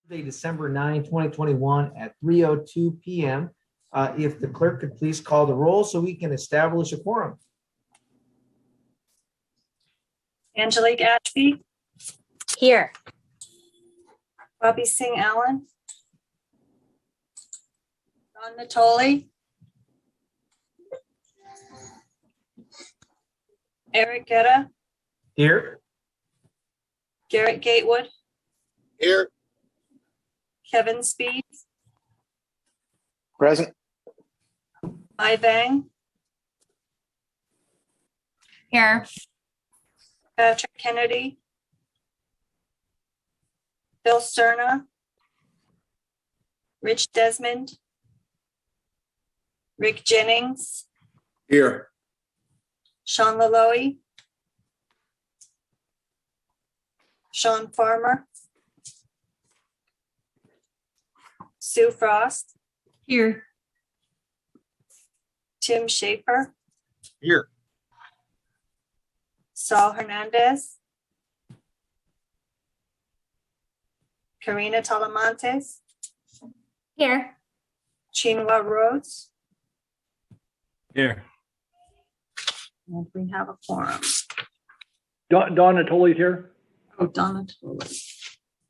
December 9, 2021 at 3:02 p.m. If the clerk could please call the roll so we can establish a quorum. Angelique Ashby. Here. Bobby Singh Allen. Don Natoli. Eric Guetta. Here. Garrett Gatewood. Here. Kevin Speed. Present. Mai Vang. Here. Patrick Kennedy. Phil Cerna. Rich Desmond. Rick Jennings. Here. Sean Laloe. Sean Farmer. Sue Frost. Here. Tim Schaefer. Here. Saul Hernandez. Karina Talamantes. Here. Chinua Rhodes. Here. And we have a quorum. Don Natoli's here. Oh, Donna Tolley.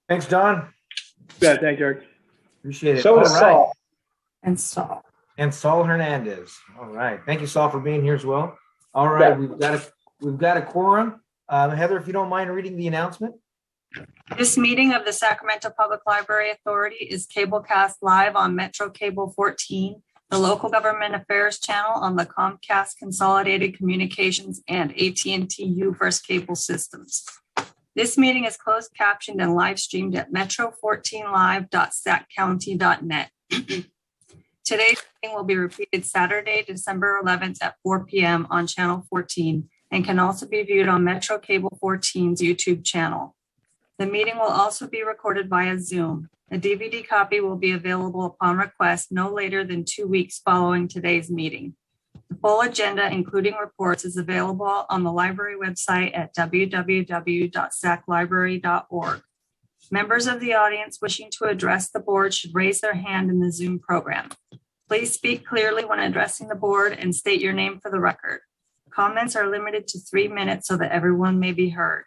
Thanks, Don. Yeah, thanks, Eric. Appreciate it. So is All right. Saul. And Saul. And Saul Hernandez. All right. Thank you, Saul, for being here as well. All right. Yeah. We've got a quorum. Heather, if you don't mind reading the announcement. This meeting of the Sacramento Public Library Authority is cablecast live on Metro Cable 14, the local government affairs channel on the Comcast Consolidated Communications and AT&T U-verse cable systems. This meeting is closed captioned and live streamed at metro14live.saccounty.net. Today's meeting will be repeated Saturday, December 11th at 4 p.m. on Channel 14 and can also be viewed on Metro Cable 14's YouTube channel. The meeting will also be recorded via Zoom. A DVD copy will be available upon request no later than 2 weeks following today's meeting. The full agenda, including reports, is available on the library website at www.saclibrary.org. Members of the audience wishing to address the board should raise their hand in the Zoom program. Please speak clearly when addressing the board and state your name for the record. Comments are limited to 3 minutes so that everyone may be heard.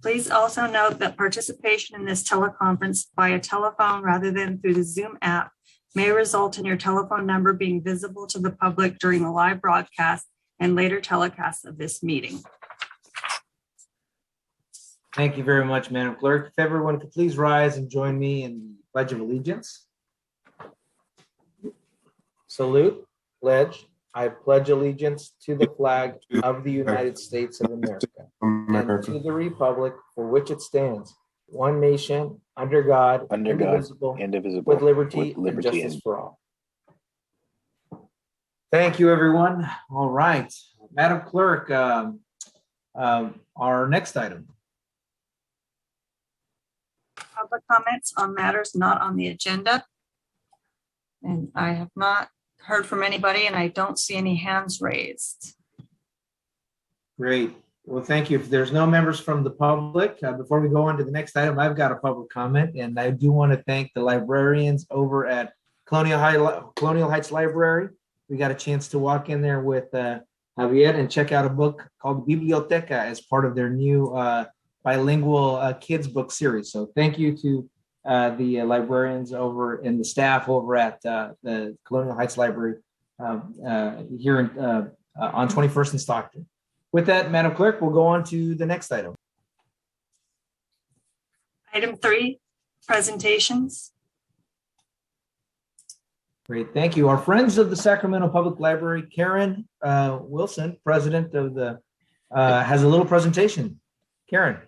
Please also note that participation in this teleconference via telephone rather than through the Zoom app may result in your telephone number being visible to the public during the live broadcast and later telecast of this meeting. Thank you very much, Madam Clerk. If everyone could please rise and join me in the Pledge of Allegiance. Salute, pledge. I pledge allegiance to the flag of the United States of America and to the republic for which it stands, one nation, under God, indivisible, with liberty and justice for all. Thank you, everyone. All right. Madam Clerk, our next item. Public comments on matters not on the agenda. And I have not heard from anybody and I don't see any hands raised. Great. Well, thank you. If there's no members from the public, before we go on to the next item, I've got a public comment, and I do want to thank the librarians over at Colonial Heights Library. We got a chance to walk in there with Javier and check out a book called Biblioteca as part of their new bilingual kids book series. So thank you to the librarians over and the staff over at the Colonial Heights Library here on 21st and Stockton. With that, Madam Clerk, we'll go on to the next item. Item 3, presentations. Great, thank you. Our friends of the Sacramento Public Library, Karen Wilson, president of the, has a little presentation. Karen.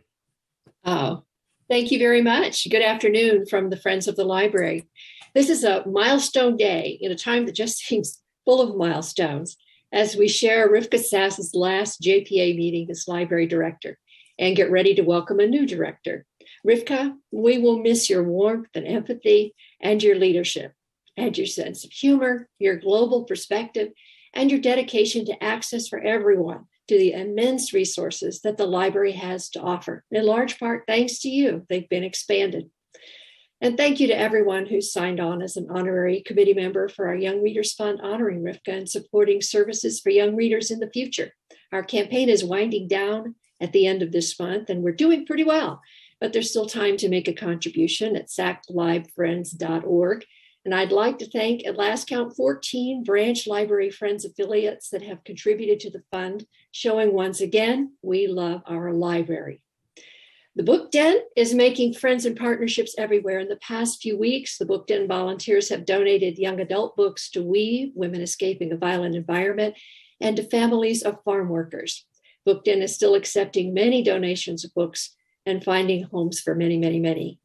Oh, thank you very much. Good afternoon from the Friends of the Library. This is a milestone day in a time that just seems full of milestones as we share Rivka Sass's last JPA meeting as library director and get ready to welcome a new director. Rivka, we will miss your warmth and empathy and your leadership and your sense of humor, your global perspective, and your dedication to access for everyone to the immense resources that the library has to offer. In large part, thanks to you, they've been expanded. And thank you to everyone who signed on as an honorary committee member for our Young Readers Fund honoring Rivka and supporting services for young readers in the future. Our campaign is winding down at the end of this month, and we're doing pretty well, but there's still time to make a contribution at saclibfriends.org. And I'd like to thank, at last count, 14 branch library friends affiliates that have contributed to the fund, showing once again, we love our library. The Book Den is making friends and partnerships everywhere. In the past few weeks, the Book Den volunteers have donated young adult books to WE, Women Escaping a Violent Environment, and to families of farm workers. Book Den is still accepting many donations of books and finding homes for many, many, many.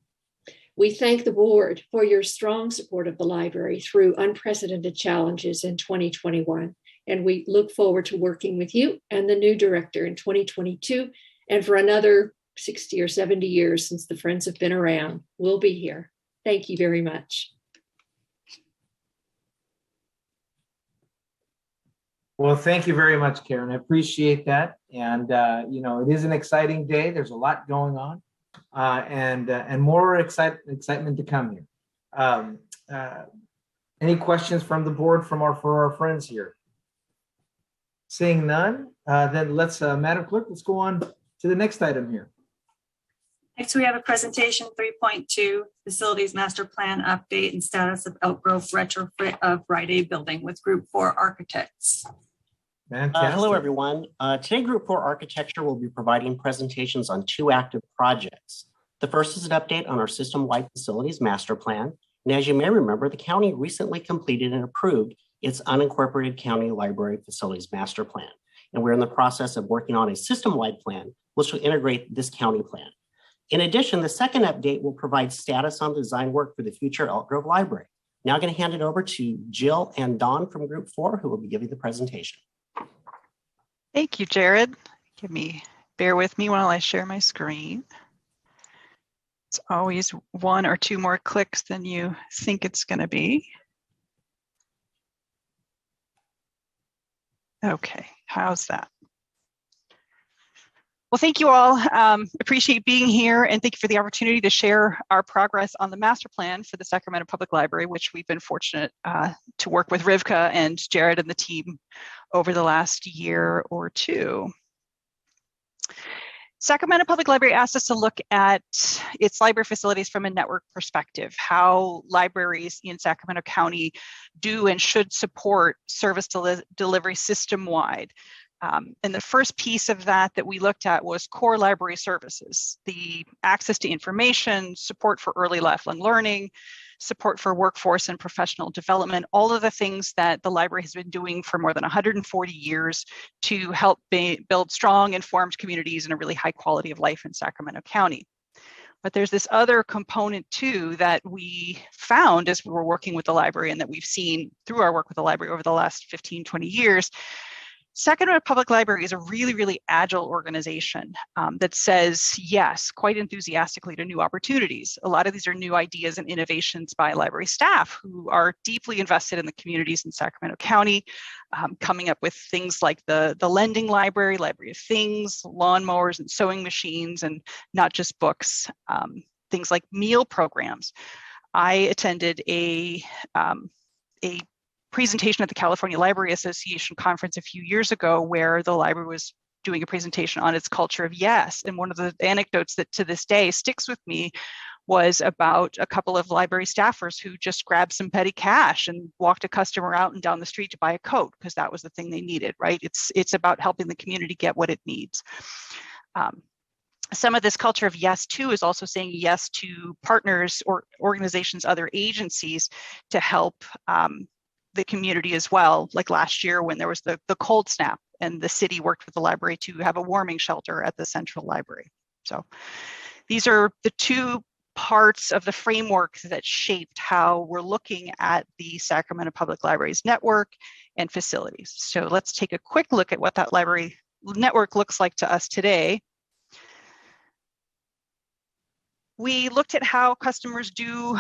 We thank the board for your strong support of the library through unprecedented challenges in 2021. And we look forward to working with you and the new director in 2022 and for another 60 or 70 years since the Friends have been around. We'll be here. Thank you very much. Well, thank you very much, Karen. I appreciate that. And, it is an exciting day. There's a lot going on and more excitement to come here. Any questions from the board for our friends here? Seeing none, then let's, Madam Clerk, let's go on to the next item here. Next, we have a presentation 3.2, Facilities Master Plan Update and Status of Elk Grove Retrofit of Rite Aid Building with Group 4 Architects. Fantastic. Hello, everyone. Today, Group 4 Architecture will be providing presentations on 2 active projects. The first is an update on our system-wide facilities master plan. And as you may remember, the county recently completed and approved its unincorporated county library facilities master plan. And we're in the process of working on a system-wide plan, which will integrate this county plan. In addition, the second update will provide status on design work for the future Elk Grove Library. Now I'm going to hand it over to Jill and Dawn from Group 4, who will be giving the presentation. Thank you, Jared. Bear with me while I share my screen. It's always 1 or 2 more clicks than you think it's going to be. Okay, how's that? Well, thank you all. Appreciate being here and thank you for the opportunity to share our progress on the master plan for the Sacramento Public Library, which we've been fortunate to work with Rivka and Jared and the team over the last year or 2. Sacramento Public Library asked us to look at its library facilities from a network perspective, how libraries in Sacramento County do and should support service delivery system-wide. And the first piece of that we looked at was core library services, the access to information, support for early lifelong learning, support for workforce and professional development, all of the things that the library has been doing for more than 140 years to help build strong, informed communities and a really high quality of life in Sacramento County. But there's this other component too that we found as we were working with the library and that we've seen through our work with the library over the last 15, 20 years. Sacramento Public Library is a really, really agile organization that says yes, quite enthusiastically to new opportunities. A lot of these are new ideas and innovations by library staff who are deeply invested in the communities in Sacramento County, coming up with things like the lending library, library of things, lawnmowers and sewing machines, and not just books, things like meal programs. I attended a presentation at the California Library Association conference a few years ago where the library was doing a presentation on its culture of yes. And one of the anecdotes that to this day sticks with me was about a couple of library staffers who just grabbed some petty cash and walked a customer out and down the street to buy a coat because that was the thing they needed, right? It's about helping the community get what it needs. Some of this culture of yes too is also saying yes to partners or organizations, other agencies to help the community as well. Like last year when there was the cold snap and the city worked with the library to have a warming shelter at the central library. So these are the 2 parts of the framework that shaped how we're looking at the Sacramento Public Library's network and facilities. So let's take a quick look at what that library network looks like to us today. We looked at how customers do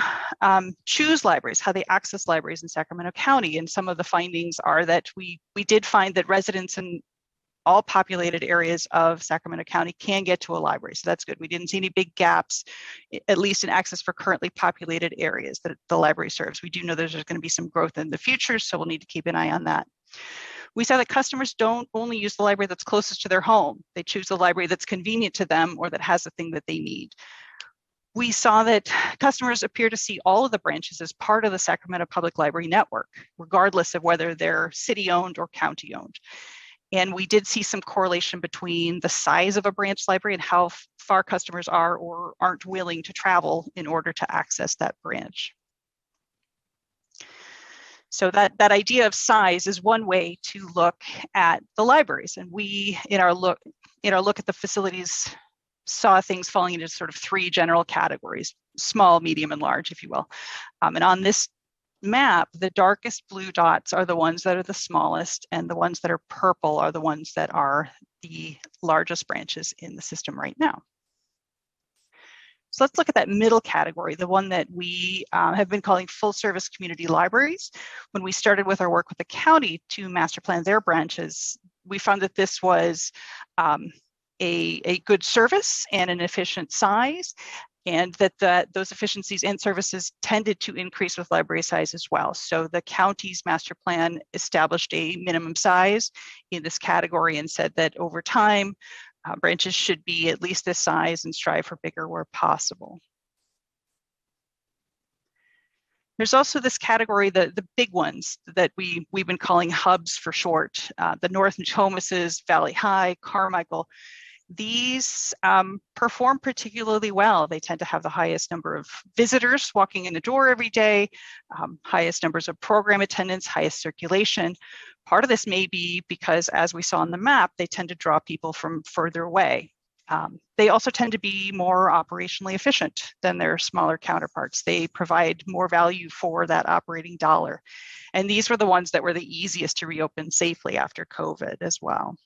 choose libraries, how they access libraries in Sacramento County. And some of the findings are that we did find that residents and all populated areas of Sacramento County can get to a library. So that's good. We didn't see any big gaps, at least in access for currently populated areas that the library serves. We do know there's going to be some growth in the future, so we'll need to keep an eye on that. We saw that customers don't only use the library that's closest to their home. They choose the library that's convenient to them or that has the thing that they need. We saw that customers appear to see all of the branches as part of the Sacramento Public Library network, regardless of whether they're city-owned or county-owned. And we did see some correlation between the size of a branch library and how far customers are or aren't willing to travel in order to access that branch. So that idea of size is one way to look at the libraries. And we, in our look at the facilities, saw things falling into sort of three general categories: small, medium, and large, if you will. And on this map, the darkest blue dots are the ones that are the smallest, and the ones that are purple are the ones that are the largest branches in the system right now. So let's look at that middle category, the one that we have been calling full service community libraries. When we started with our work with the county to master plan their branches, we found that this was a good service and an efficient size, and that those efficiencies and services tended to increase with library size as well. So the county's master plan established a minimum size in this category and said that over time, branches should be at least this size and strive for bigger where possible. There's also this category, the big ones that we've been calling hubs for short, the North Nokomises, Valley High, Carmichael. These perform particularly well. They tend to have the highest number of visitors walking in the door every day, highest numbers of program attendance, highest circulation. Part of this may be because, as we saw on the map, they tend to draw people from further away. They also tend to be more operationally efficient than their smaller counterparts. They provide more value for that operating dollar. And these were the ones that were the easiest to reopen safely after COVID as well.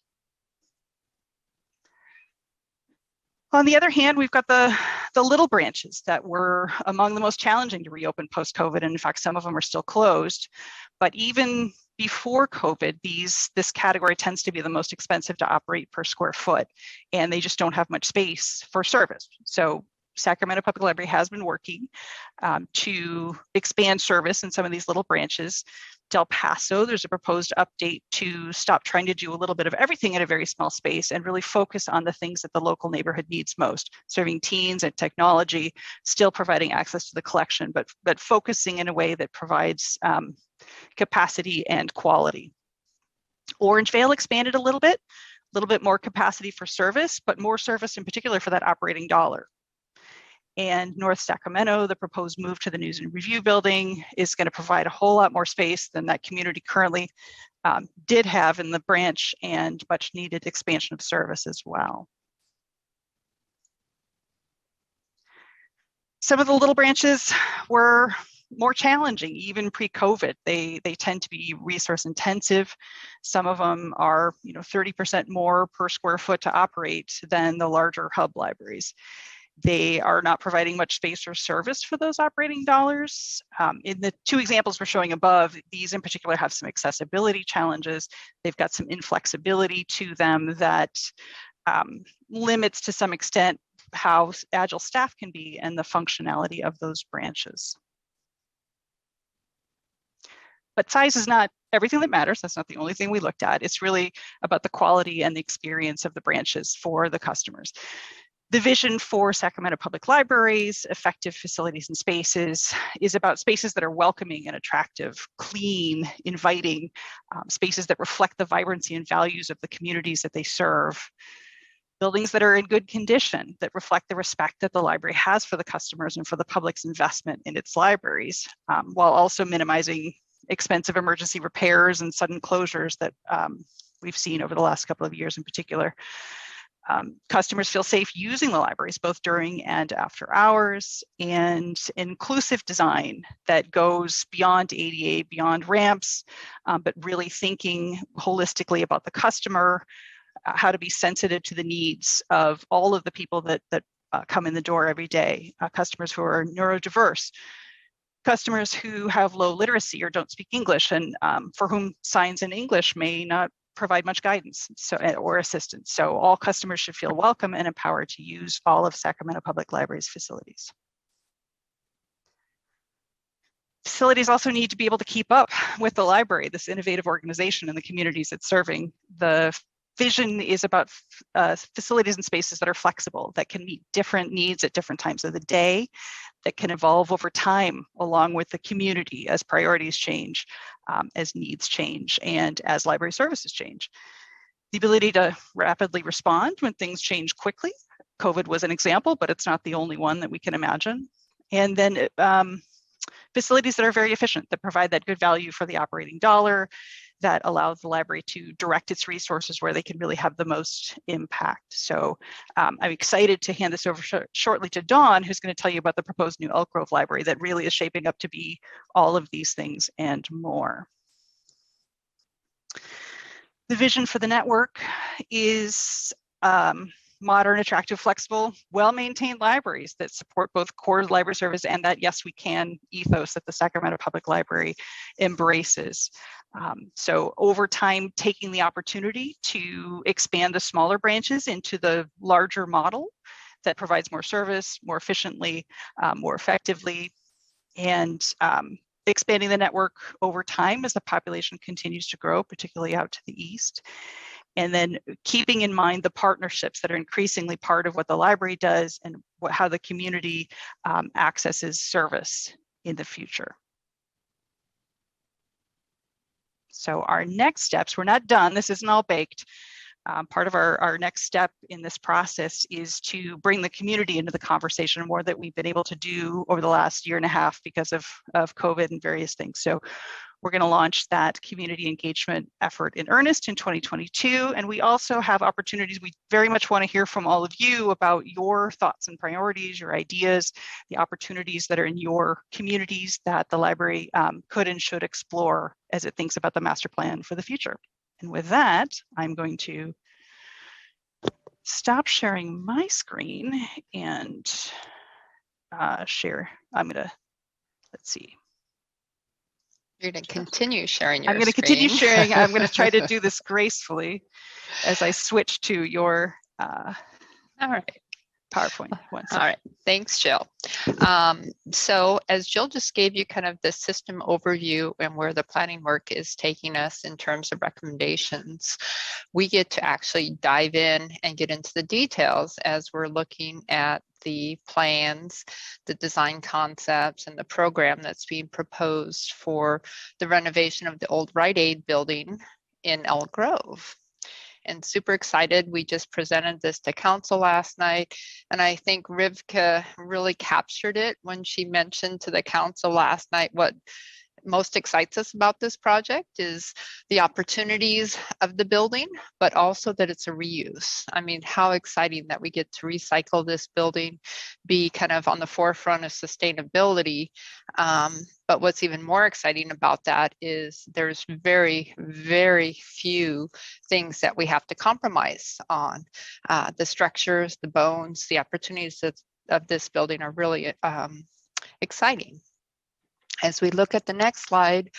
On the other hand, we've got the little branches that were among the most challenging to reopen post-COVID. And in fact, some of them are still closed. But even before COVID, this category tends to be the most expensive to operate per square foot, and they just don't have much space for service. So Sacramento Public Library has been working to expand service in some of these little branches. Del Paso, there's a proposed update to stop trying to do a little bit of everything in a very small space and really focus on the things that the local neighborhood needs most, serving teens and technology, still providing access to the collection, but focusing in a way that provides capacity and quality. Orangevale expanded a little bit more capacity for service, but more service in particular for that operating dollar. And North Sacramento, the proposed move to the News and Review building is going to provide a whole lot more space than that community currently did have in the branch, and much needed expansion of service as well. Some of the little branches were more challenging, even pre-COVID. They tend to be resource intensive. Some of them are 30% more per square foot to operate than the larger hub libraries. They are not providing much space or service for those operating dollars. In the two examples we're showing above, these in particular have some accessibility challenges. They've got some inflexibility to them that limits to some extent how agile staff can be and the functionality of those branches. But size is not everything that matters. That's not the only thing we looked at. It's really about the quality and the experience of the branches for the customers. The vision for Sacramento Public Libraries, effective facilities and spaces, is about spaces that are welcoming and attractive, clean, inviting, spaces that reflect the vibrancy and values of the communities that they serve. Buildings that are in good condition, that reflect the respect that the library has for the customers and for the public's investment in its libraries, while also minimizing expensive emergency repairs and sudden closures that we've seen over the last couple of years in particular. Customers feel safe using the libraries both during and after hours, and inclusive design that goes beyond ADA, beyond ramps, but really thinking holistically about the customer, how to be sensitive to the needs of all of the people that come in the door every day, customers who are neurodiverse, customers who have low literacy or don't speak English, and for whom signs in English may not provide much guidance or assistance. So all customers should feel welcome and empowered to use all of Sacramento Public Library's facilities. Facilities also need to be able to keep up with the library, this innovative organization and the communities it's serving. The vision is about facilities and spaces that are flexible, that can meet different needs at different times of the day, that can evolve over time along with the community as priorities change, as needs change, and as library services change. The ability to rapidly respond when things change quickly. COVID was an example, but it's not the only one that we can imagine. And then facilities that are very efficient, that provide that good value for the operating dollar, that allows the library to direct its resources where they can really have the most impact. So I'm excited to hand this over shortly to Dawn, who's going to tell you about the proposed new Elk Grove Library that really is shaping up to be all of these things and more. The vision for the network is modern, attractive, flexible, well-maintained libraries that support both core library service and that yes, we can ethos that the Sacramento Public Library embraces. So over time, taking the opportunity to expand the smaller branches into the larger model that provides more service, more efficiently, more effectively, and expanding the network over time as the population continues to grow, particularly out to the east. And then keeping in mind the partnerships that are increasingly part of what the library does and how the community accesses service in the future. So our next steps, we're not done, this isn't all baked. Part of our next step in this process is to bring the community into the conversation more that we've been able to do over the last year and a half because of COVID and various things. So we're going to launch that community engagement effort in earnest in 2022. And we also have opportunities. We very much want to hear from all of you about your thoughts and priorities, your ideas, the opportunities that are in your communities that the library could and should explore as it thinks about the master plan for the future. And with that, I'm going to stop sharing my screen and share. I'm going to, let's see. You're going to continue sharing your I'm going to continue sharing. I'm going to try to do this gracefully as I switch to your All right. PowerPoint. All right. Thanks, Jill. So as Jill just gave you kind of the system overview and where the planning work is taking us in terms of recommendations, we get to actually dive in and get into the details as we're looking at the plans, the design concepts, and the program that's being proposed for the renovation of the old Rite Aid building in Elk Grove. And super excited. We just presented this to council last night. And I think Rivka really captured it when she mentioned to the council last night what most excites us about this project is the opportunities of the building, but also that it's a reuse. I mean, how exciting that we get to recycle this building, be kind of on the forefront of sustainability. But what's even more exciting about that is there's very, very few things that we have to compromise on. The structures, the bones, the opportunities of this building are really exciting. As we look at the next slide,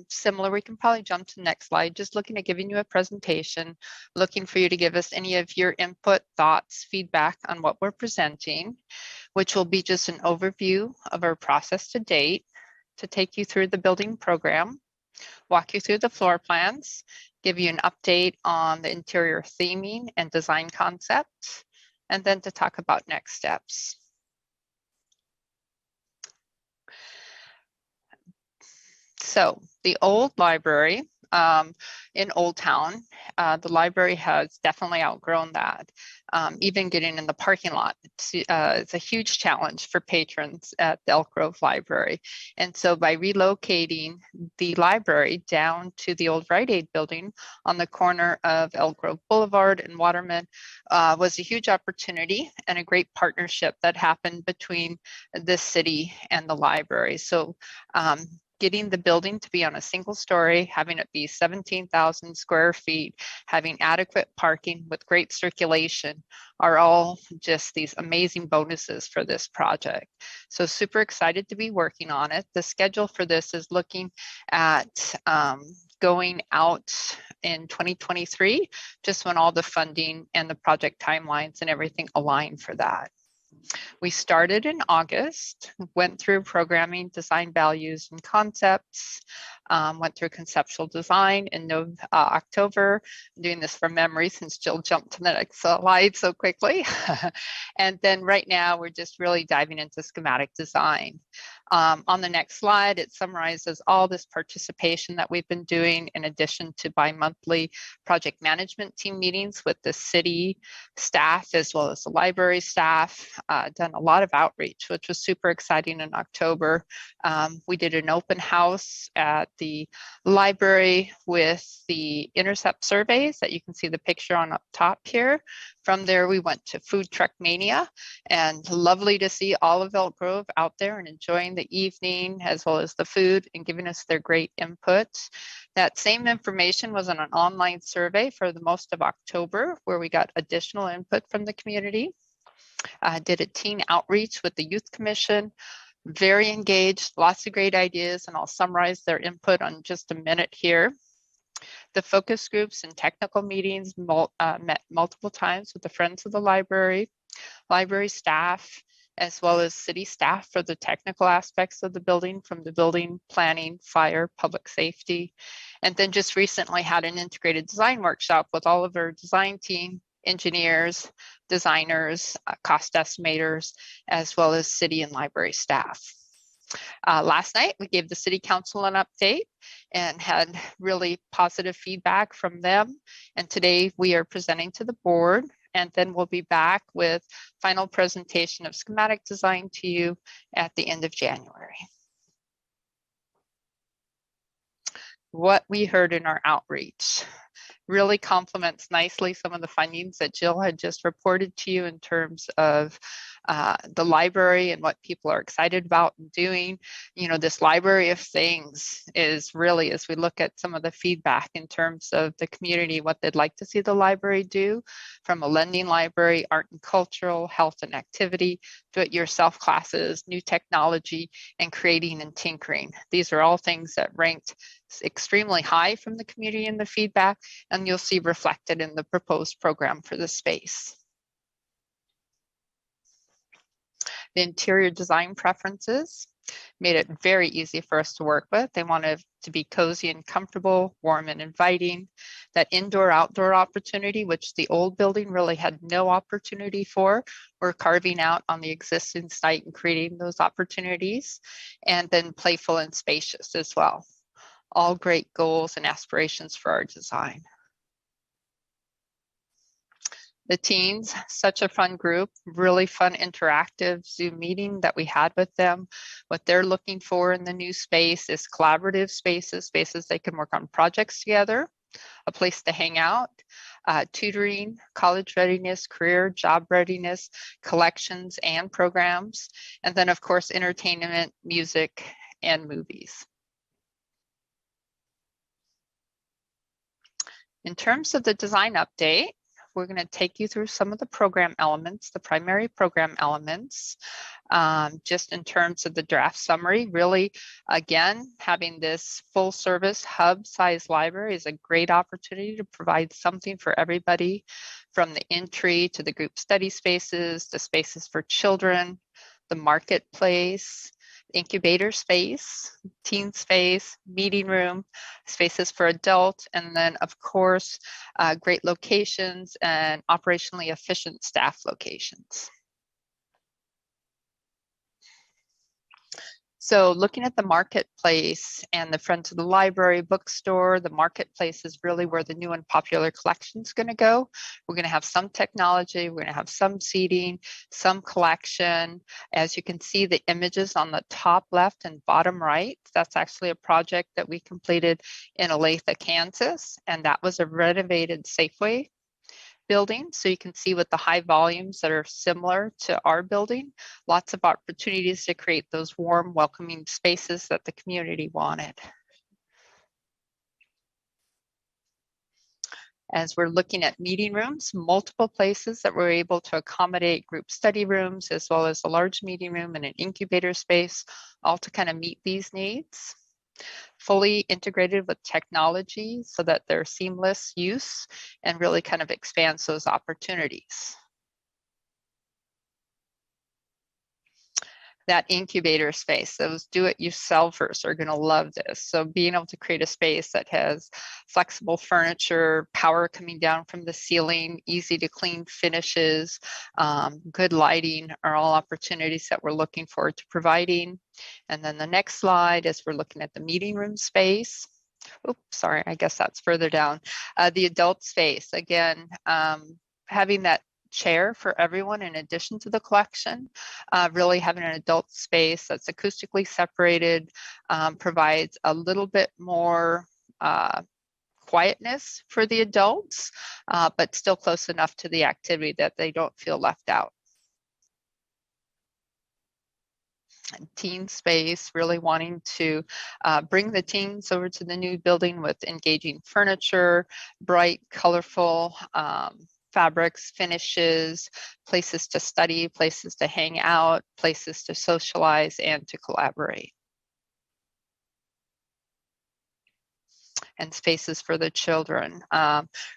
similar, we can probably jump to the next slide, just looking at giving you a presentation, looking for you to give us any of your input, thoughts, feedback on what we're presenting, which will be just an overview of our process to date to take you through the building program, walk you through the floor plans, give you an update on the interior theming and design concepts, and then to talk about next steps. So the old library in Old Town, the library has definitely outgrown that. Even getting in the parking lot, it's a huge challenge for patrons at the Elk Grove Library. And so by relocating the library down to the old Rite Aid building on the corner of Elk Grove Boulevard and Waterman was a huge opportunity and a great partnership that happened between this city and the library. So getting the building to be on a single story, having it be 17,000 square feet, having adequate parking with great circulation are all just these amazing bonuses for this project. So super excited to be working on it. The schedule for this is looking at going out in 2023, just when all the funding and the project timelines and everything align for that. We started in August, went through programming, design values and concepts, went through conceptual design in October. I'm doing this from memory since Jill jumped to the next slide so quickly. And then right now we're just really diving into schematic design. On the next slide, it summarizes all this participation that we've been doing in addition to bi-monthly project management team meetings with the city staff as well as the library staff. Done a lot of outreach, which was super exciting in October. We did an open house at the library with the intercept surveys that you can see the picture on up top here. From there, we went to Food Truck Mania, and lovely to see all of Elk Grove out there and enjoying the evening as well as the food and giving us their great input. That same information was on an online survey for the most of October, where we got additional input from the community. Did a teen outreach with the Youth Commission, very engaged, lots of great ideas, and I'll summarize their input on just a minute here. The focus groups and technical meetings met multiple times with the Friends of the Library, library staff, as well as city staff for the technical aspects of the building, from the building planning, fire, public safety. And then just recently had an integrated design workshop with all of our design team, engineers, designers, cost estimators, as well as city and library staff. Last night, we gave the city council an update and had really positive feedback from them. And today we are presenting to the board, and then we'll be back with final presentation of schematic design to you at the end of January. What we heard in our outreach really complements nicely some of the findings that Jill had just reported to you in terms of the library and what people are excited about and doing. You know, this library of things is really, as we look at some of the feedback in terms of the community, what they'd like to see the library do, from a lending library, art and cultural, health and activity, do-it-yourself classes, new technology, and creating and tinkering. These are all things that ranked extremely high from the community in the feedback, and you'll see reflected in the proposed program for the space. The interior design preferences made it very easy for us to work with. They wanted to be cozy and comfortable, warm and inviting. That indoor-outdoor opportunity, which the old building really had no opportunity for, we're carving out on the existing site and creating those opportunities. And then playful and spacious as well. All great goals and aspirations for our design. The teens, such a fun group, really fun interactive Zoom meeting that we had with them. What they're looking for in the new space is collaborative spaces, spaces they can work on projects together, a place to hang out, tutoring, college readiness, career, job readiness, collections and programs, and then of course, entertainment, music, and movies. In terms of the design update, we're going to take you through some of the program elements, the primary program elements, just in terms of the draft summary. Really, again, having this full service hub size library is a great opportunity to provide something for everybody, from the entry to the group study spaces, the spaces for children, the marketplace, incubator space, teen space, meeting room, spaces for adult, and then of course, great locations and operationally efficient staff locations. So looking at the marketplace and the Friends of the Library bookstore, the marketplace is really where the new and popular collection is going to go. We're going to have some technology, we're going to have some seating, some collection. As you can see, the images on the top left and bottom right, that's actually a project that we completed in Olathe, Kansas, and that was a renovated Safeway building. So you can see with the high volumes that are similar to our building, lots of opportunities to create those warm, welcoming spaces that the community wanted. As we're looking at meeting rooms, multiple places that we're able to accommodate group study rooms, as well as a large meeting room and an incubator space, all to kind of meet these needs. fully integrated with technology so that they're seamless use and really kind of expands those opportunities. That incubator space, those do-it-yourselfers are going to love this. So being able to create a space that has flexible furniture, power coming down from the ceiling, easy to clean finishes, good lighting are all opportunities that we're looking forward to providing. And then the next slide is we're looking at the meeting room space. Oops, sorry, I guess that's further down. The adult space, again, having that chair for everyone in addition to the collection, really having an adult space that's acoustically separated, provides a little bit more quietness for the adults, but still close enough to the activity that they don't feel left out. Teen space, really wanting to bring the teens over to the new building with engaging furniture, bright, colorful fabrics, finishes, places to study, places to hang out, places to socialize and to collaborate. And spaces for the children.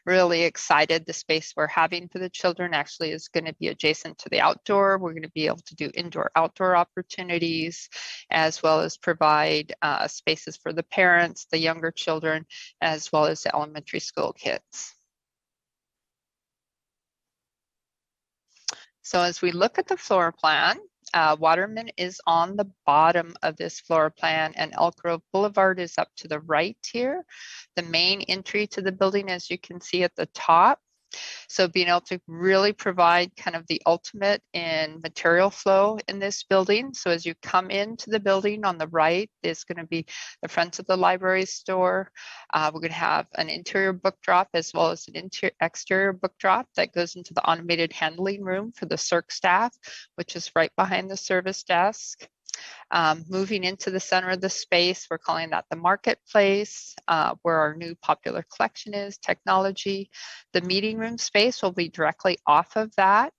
Really excited. The space we're having for the children actually is going to be adjacent to the outdoor. We're going to be able to do indoor-outdoor opportunities, as well as provide spaces for the parents, the younger children, as well as the elementary school kids. So as we look at the floor plan, Waterman is on the bottom of this floor plan and Elk Grove Boulevard is up to the right here. The main entry to the building, as you can see at the top. So being able to really provide kind of the ultimate in material flow in this building. So as you come into the building on the right is going to be the front of the library store. We're going to have an interior book drop as well as an exterior book drop that goes into the automated handling room for the CERC staff, which is right behind the service desk. Moving into the center of the space, we're calling that the marketplace, where our new popular collection is, technology. The meeting room space will be directly off of that.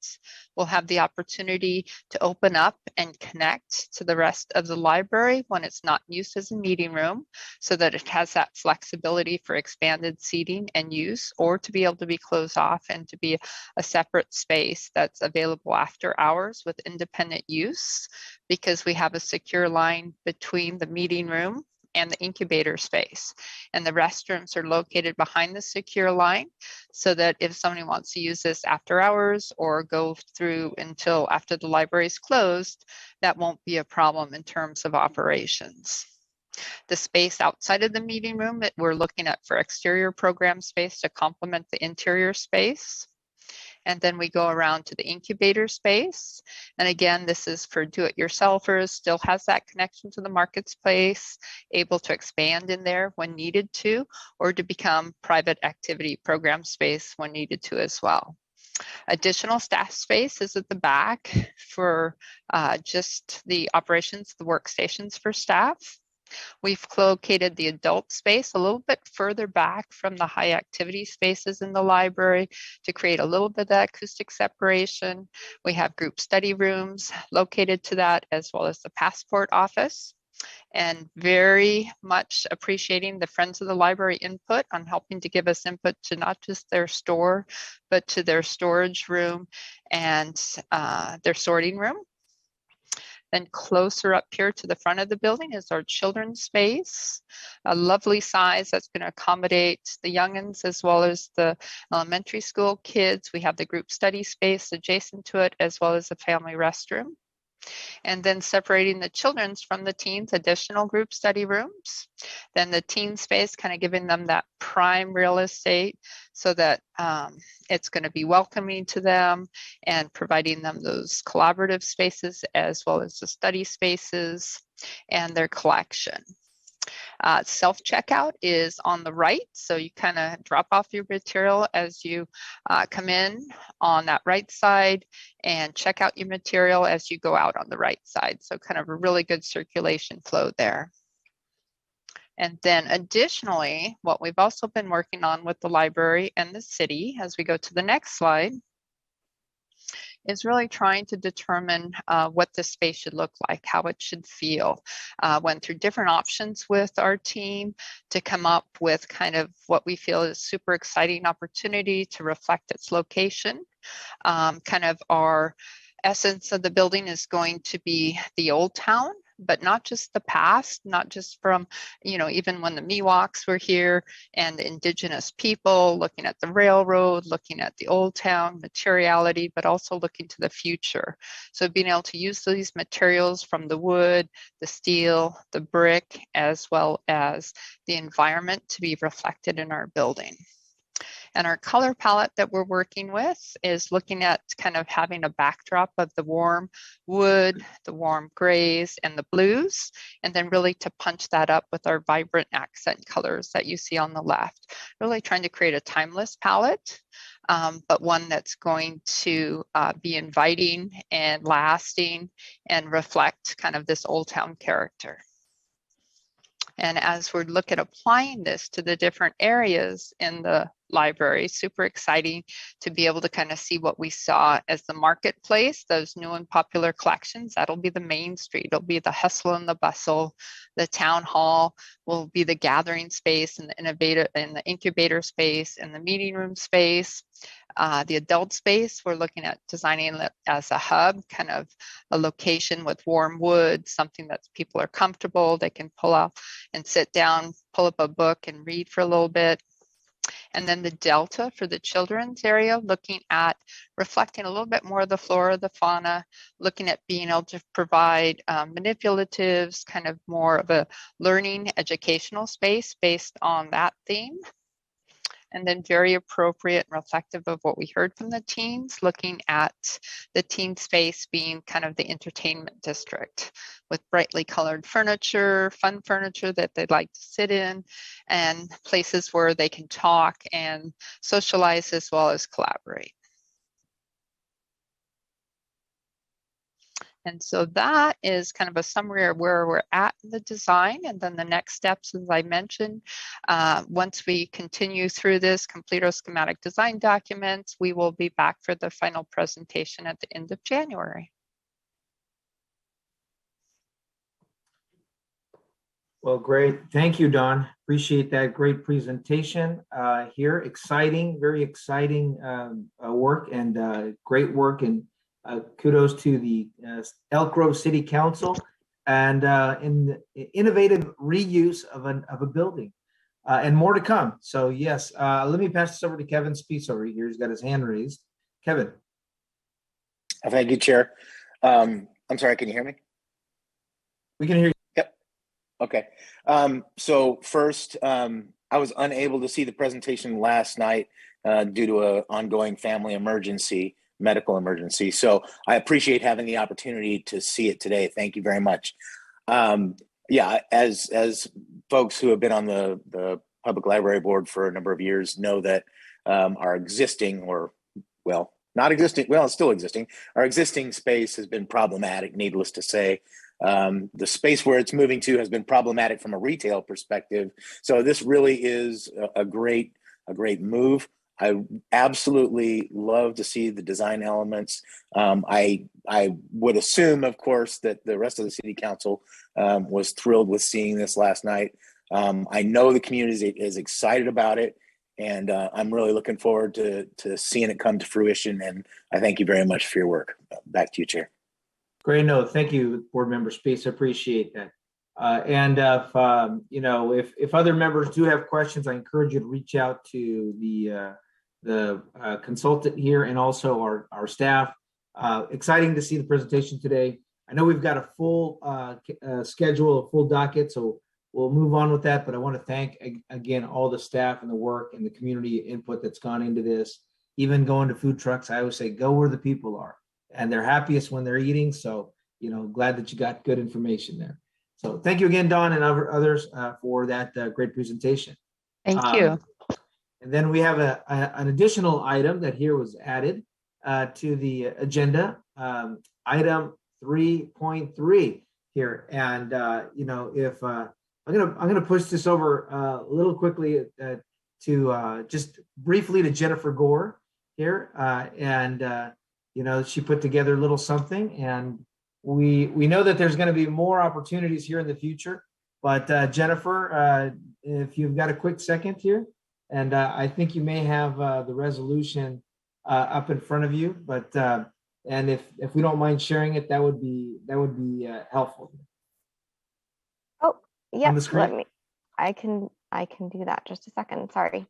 We'll have the opportunity to open up and connect to the rest of the library when it's not used as a meeting room, so that it has that flexibility for expanded seating and use, or to be able to be closed off and to be a separate space that's available after hours with independent use, because we have a secure line between the meeting room and the incubator space. And the restrooms are located behind the secure line, so that if somebody wants to use this after hours or go through until after the library is closed, that won't be a problem in terms of operations. The space outside of the meeting room that we're looking at for exterior program space to complement the interior space. And then we go around to the incubator space. And again, this is for do-it-yourselfers, still has that connection to the marketplace, able to expand in there when needed to, or to become private activity program space when needed to as well. Additional staff space is at the back for just the operations, the workstations for staff. We've located the adult space a little bit further back from the high activity spaces in the library to create a little bit of that acoustic separation. We have group study rooms located to that, as well as the passport office. And very much appreciating the Friends of the Library input on helping to give us input to not just their store, but to their storage room and their sorting room. Then closer up here to the front of the building is our children's space, a lovely size that's going to accommodate the youngins as well as the elementary school kids. We have the group study space adjacent to it, as well as the family restroom. And then separating the children's from the teens, additional group study rooms. Then the teen space, kind of giving them that prime real estate so that it's going to be welcoming to them and providing them those collaborative spaces as well as the study spaces and their collection. Self-checkout is on the right, so you kind of drop off your material as you come in on that right side and check out your material as you go out on the right side. So kind of a really good circulation flow there. And then additionally, what we've also been working on with the library and the city, as we go to the next slide, is really trying to determine what the space should look like, how it should feel. Went through different options with our team to come up with kind of what we feel is super exciting opportunity to reflect its location. Kind of our essence of the building is going to be the old town, but not just the past, not just from, even when the Miwoks were here and the indigenous people, looking at the railroad, looking at the old town materiality, but also looking to the future. So being able to use these materials from the wood, the steel, the brick, as well as the environment to be reflected in our building. And our color palette that we're working with is looking at kind of having a backdrop of the warm wood, the warm grays, and the blues, and then really to punch that up with our vibrant accent colors that you see on the left. Really trying to create a timeless palette, but one that's going to be inviting and lasting and reflect kind of this old town character. And as we look at applying this to the different areas in the library, super exciting to be able to kind of see what we saw as the marketplace, those new and popular collections. That'll be the main street. It'll be the hustle and the bustle. The town hall will be the gathering space and the incubator space and the meeting room space. The adult space, we're looking at designing it as a hub, kind of a location with warm wood, something that people are comfortable. They can pull up and sit down, pull up a book and read for a little bit. And then the Delta for the children's area, looking at reflecting a little bit more of the flora, the fauna, looking at being able to provide manipulatives, kind of more of a learning educational space based on that theme. And then very appropriate and reflective of what we heard from the teens, looking at the teen space being kind of the entertainment district with brightly colored furniture, fun furniture that they'd like to sit in, and places where they can talk and socialize as well as collaborate. And so that is kind of a summary of where we're at in the design. And then the next steps, as I mentioned, once we continue through this, complete our schematic design documents, we will be back for the final presentation at the end of January. Well, great. Thank you, Dawn. Appreciate that great presentation here. Exciting, very exciting work and great work. And kudos to the Elk Grove City Council and in the innovative reuse of a building and more to come. So yes, let me pass this over to Kevin Spees over here. He's got his hand raised. Kevin. Thank you, Chair. I'm sorry, can you hear me? We can hear you. Yep. Okay. So first, I was unable to see the presentation last night due to an ongoing family emergency. Medical emergency. So I appreciate having the opportunity to see it today. Thank you very much. Yeah, as folks who have been on the Public Library Board for a number of years know that our existing, or well, not existing, well, it's still existing, our existing space has been problematic, needless to say. The space where it's moving to has been problematic from a retail perspective. So this really is a great move. I absolutely love to see the design elements. I would assume, of course, that the rest of the city council was thrilled with seeing this last night. I know the community is excited about it, and I'm really looking forward to seeing it come to fruition. And I thank you very much for your work. Back to you, Chair. Great note. Thank you, Board Member Space. I appreciate that. And if other members do have questions, I encourage you to reach out to the consultant here and also our staff. Exciting to see the presentation today. I know we've got a full schedule, a full docket, so we'll move on with that. But I want to thank again all the staff and the work and the community input that's gone into this. Even going to food trucks, I always say go where the people are, and they're happiest when they're eating. So glad that you got good information there. So thank you again, Dawn and others for that great presentation. Thank you. And then we have an additional item that here was added to the agenda, item 3.3 here. And if I'm gonna push this over a little quickly to just briefly to Jennifer Gore here, and she put together a little something, and we know that there's going to be more opportunities here in the future. But Jennifer, if you've got a quick second here, and I think you may have the resolution up in front of you, but and if we don't mind sharing it, that would be helpful. Oh, yeah. On the screen? Let me. I can do that. Just a second. Sorry.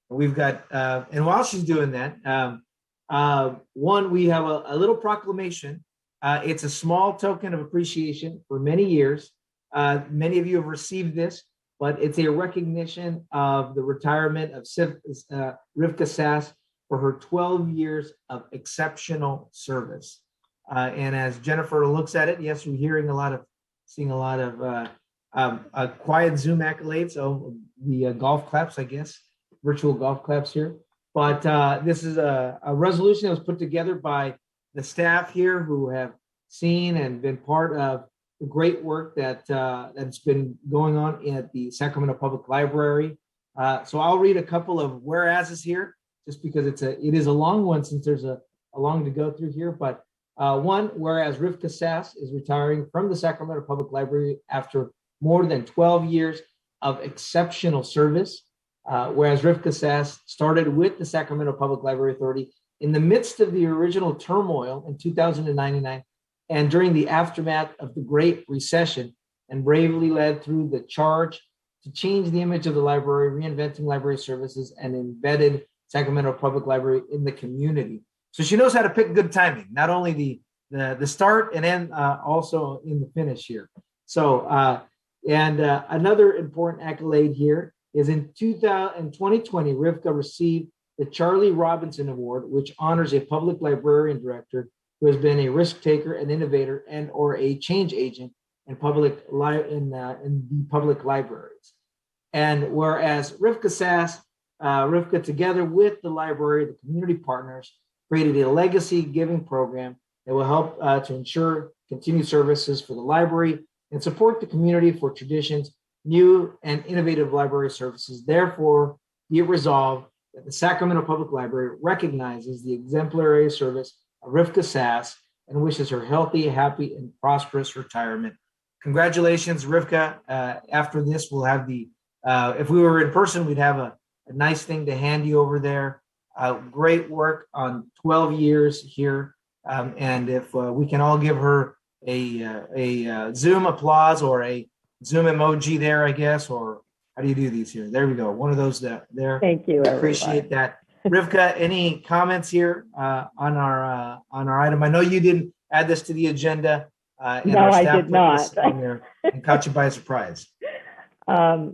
We've got, and while she's doing that, one, we have a little proclamation. It's a small token of appreciation for many years. Many of you have received this, but it's a recognition of the retirement of Rivka Sass for her 12 years of exceptional service. And as Jennifer looks at it, yes, we're seeing a lot of quiet Zoom accolades. So the golf claps, I guess, virtual golf claps here. But this is a resolution that was put together by the staff here who have seen and been part of the great work that's been going on at the Sacramento Public Library. So I'll read a couple of whereases here, just because it is a long one, since there's a long to go through here. But one, whereas Rivka Sass is retiring from the Sacramento Public Library after more than 12 years of exceptional service. Whereas Rivka Sass started with the Sacramento Public Library Authority in the midst of the original turmoil in 2099 and during the aftermath of the Great Recession, and bravely led through the charge to change the image of the library, reinventing library services, and embedded Sacramento Public Library in the community. So she knows how to pick good timing, not only the start and then also in the finish here. So, another important accolade here is in 2020, Rivka received the Charlie Robinson Award, which honors a public librarian director who has been a risk taker, an innovator, and or a change agent in the public libraries. And whereas Rivka Sass, Rivka, together with the library, the community partners, created a legacy giving program that will help to ensure continued services for the library and support the community for traditions, new and innovative library services. Therefore, be it resolved that the Sacramento Public Library recognizes the exemplary service of Rivka Sass and wishes her healthy, happy, and prosperous retirement. Congratulations, Rivka. After this, we'll have if we were in person, we'd have a nice thing to hand you over there. Great work on 12 years here. And if we can all give her a Zoom applause or a Zoom emoji there, I guess, or how do you do these here? There we go. One of those there. Thank you. Appreciate that. Rivka, any comments here on our item? I know you didn't add this to the agenda. No, I did not. And caught you by surprise. I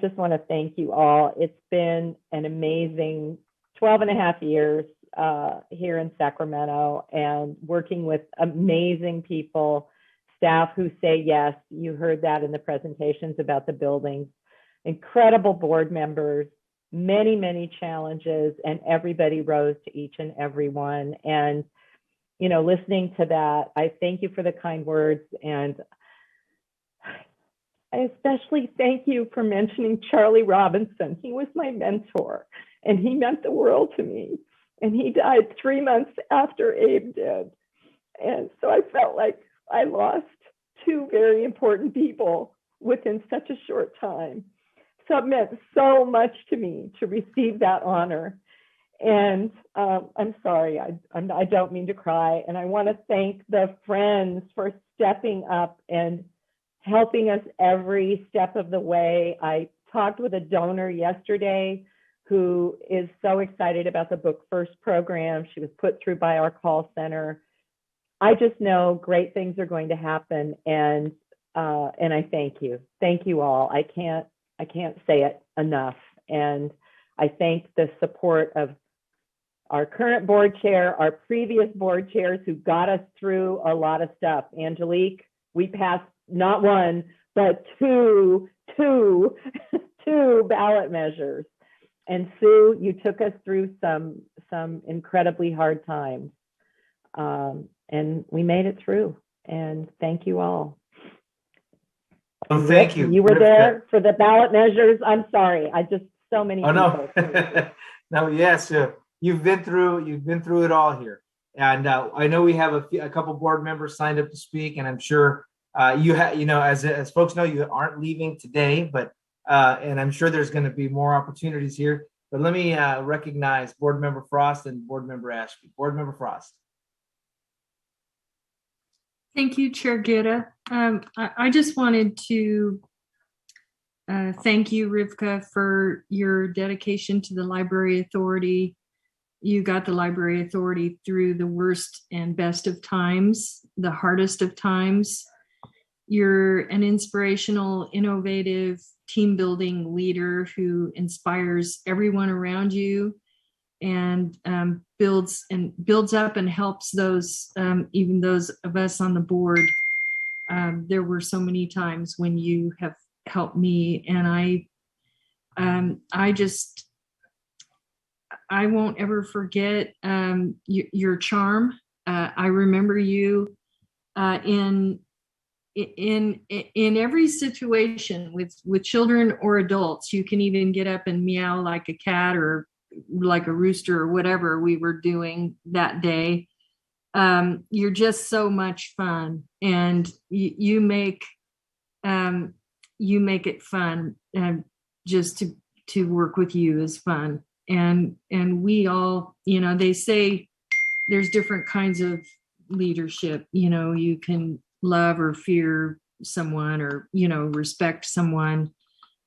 just want to thank you all. It's been an amazing 12 and a half years here in Sacramento, and working with amazing people, staff who say yes. You heard that in the presentations about the buildings. Incredible board members, many, many challenges, and everybody rose to each and every one. And, listening to that, I thank you for the kind words. And I especially thank you for mentioning Charlie Robinson. He was my mentor, and he meant the world to me. And he died 3 months after Abe did. And so I felt like I lost two very important people within such a short time. So it meant so much to me to receive that honor. And I'm sorry, I don't mean to cry. And I want to thank the friends for stepping up and helping us every step of the way. I talked with a donor yesterday who is so excited about the Book First program. She was put through by our call center. I just know great things are going to happen, and I thank you. Thank you all. I can't say it enough. And I thank the support of our current board chair, our previous board chairs who got us through a lot of stuff. Angelique, we passed not one, but two ballot measures. And Sue, you took us through some incredibly hard times. And we made it through. And thank you all. Well, thank you. You were there for the ballot measures. I'm sorry. so many Oh, no. people. No, yes, you've been through it all here. And I know we have a couple board members signed up to speak, and I'm sure as folks know, you aren't leaving today, but and I'm sure there's going to be more opportunities here. But let me recognize Board Member Frost and Board Member Ashby. Board Member Frost. Thank you, Chair Gita. I just wanted to thank you, Rivka, for your dedication to the Library Authority. You got the Library Authority through the worst and best of times, the hardest of times. You're an inspirational, innovative, team-building leader who inspires everyone around you and builds up and helps those, even those of us on the board. There were so many times when you have helped me, and I won't ever forget your charm. I remember you in every situation with children or adults. You can even get up and meow like a cat or like a rooster or whatever we were doing that day. You're just so much fun, and you make it fun. Just to work with you is fun. And we all, they say there's different kinds of leadership. You can love or fear someone, or respect someone,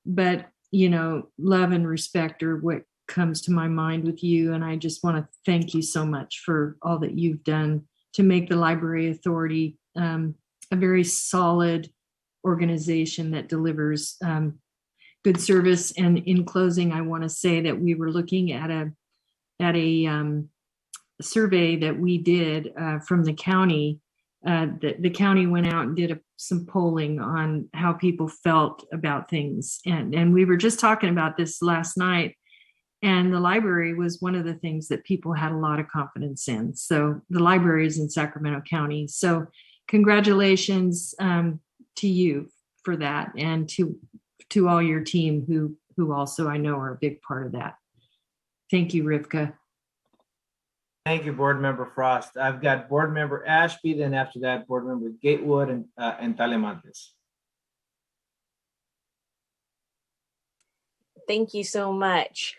but love and respect are what comes to my mind with you. And I just want to thank you so much for all that you've done to make the Library Authority a very solid organization that delivers good service. And in closing, I want to say that we were looking at a survey that we did from the county. The county went out and did some polling on how people felt about things. And we were just talking about this last night. And the library was one of the things that people had a lot of confidence in. So the library is in Sacramento County. So congratulations to you for that, and to all your team who also I know are a big part of that. Thank you, Rivka. Thank you, Board Member Frost. I've got Board Member Ashby, then after that, Board Member Gatewood and Telemontes. Thank you so much.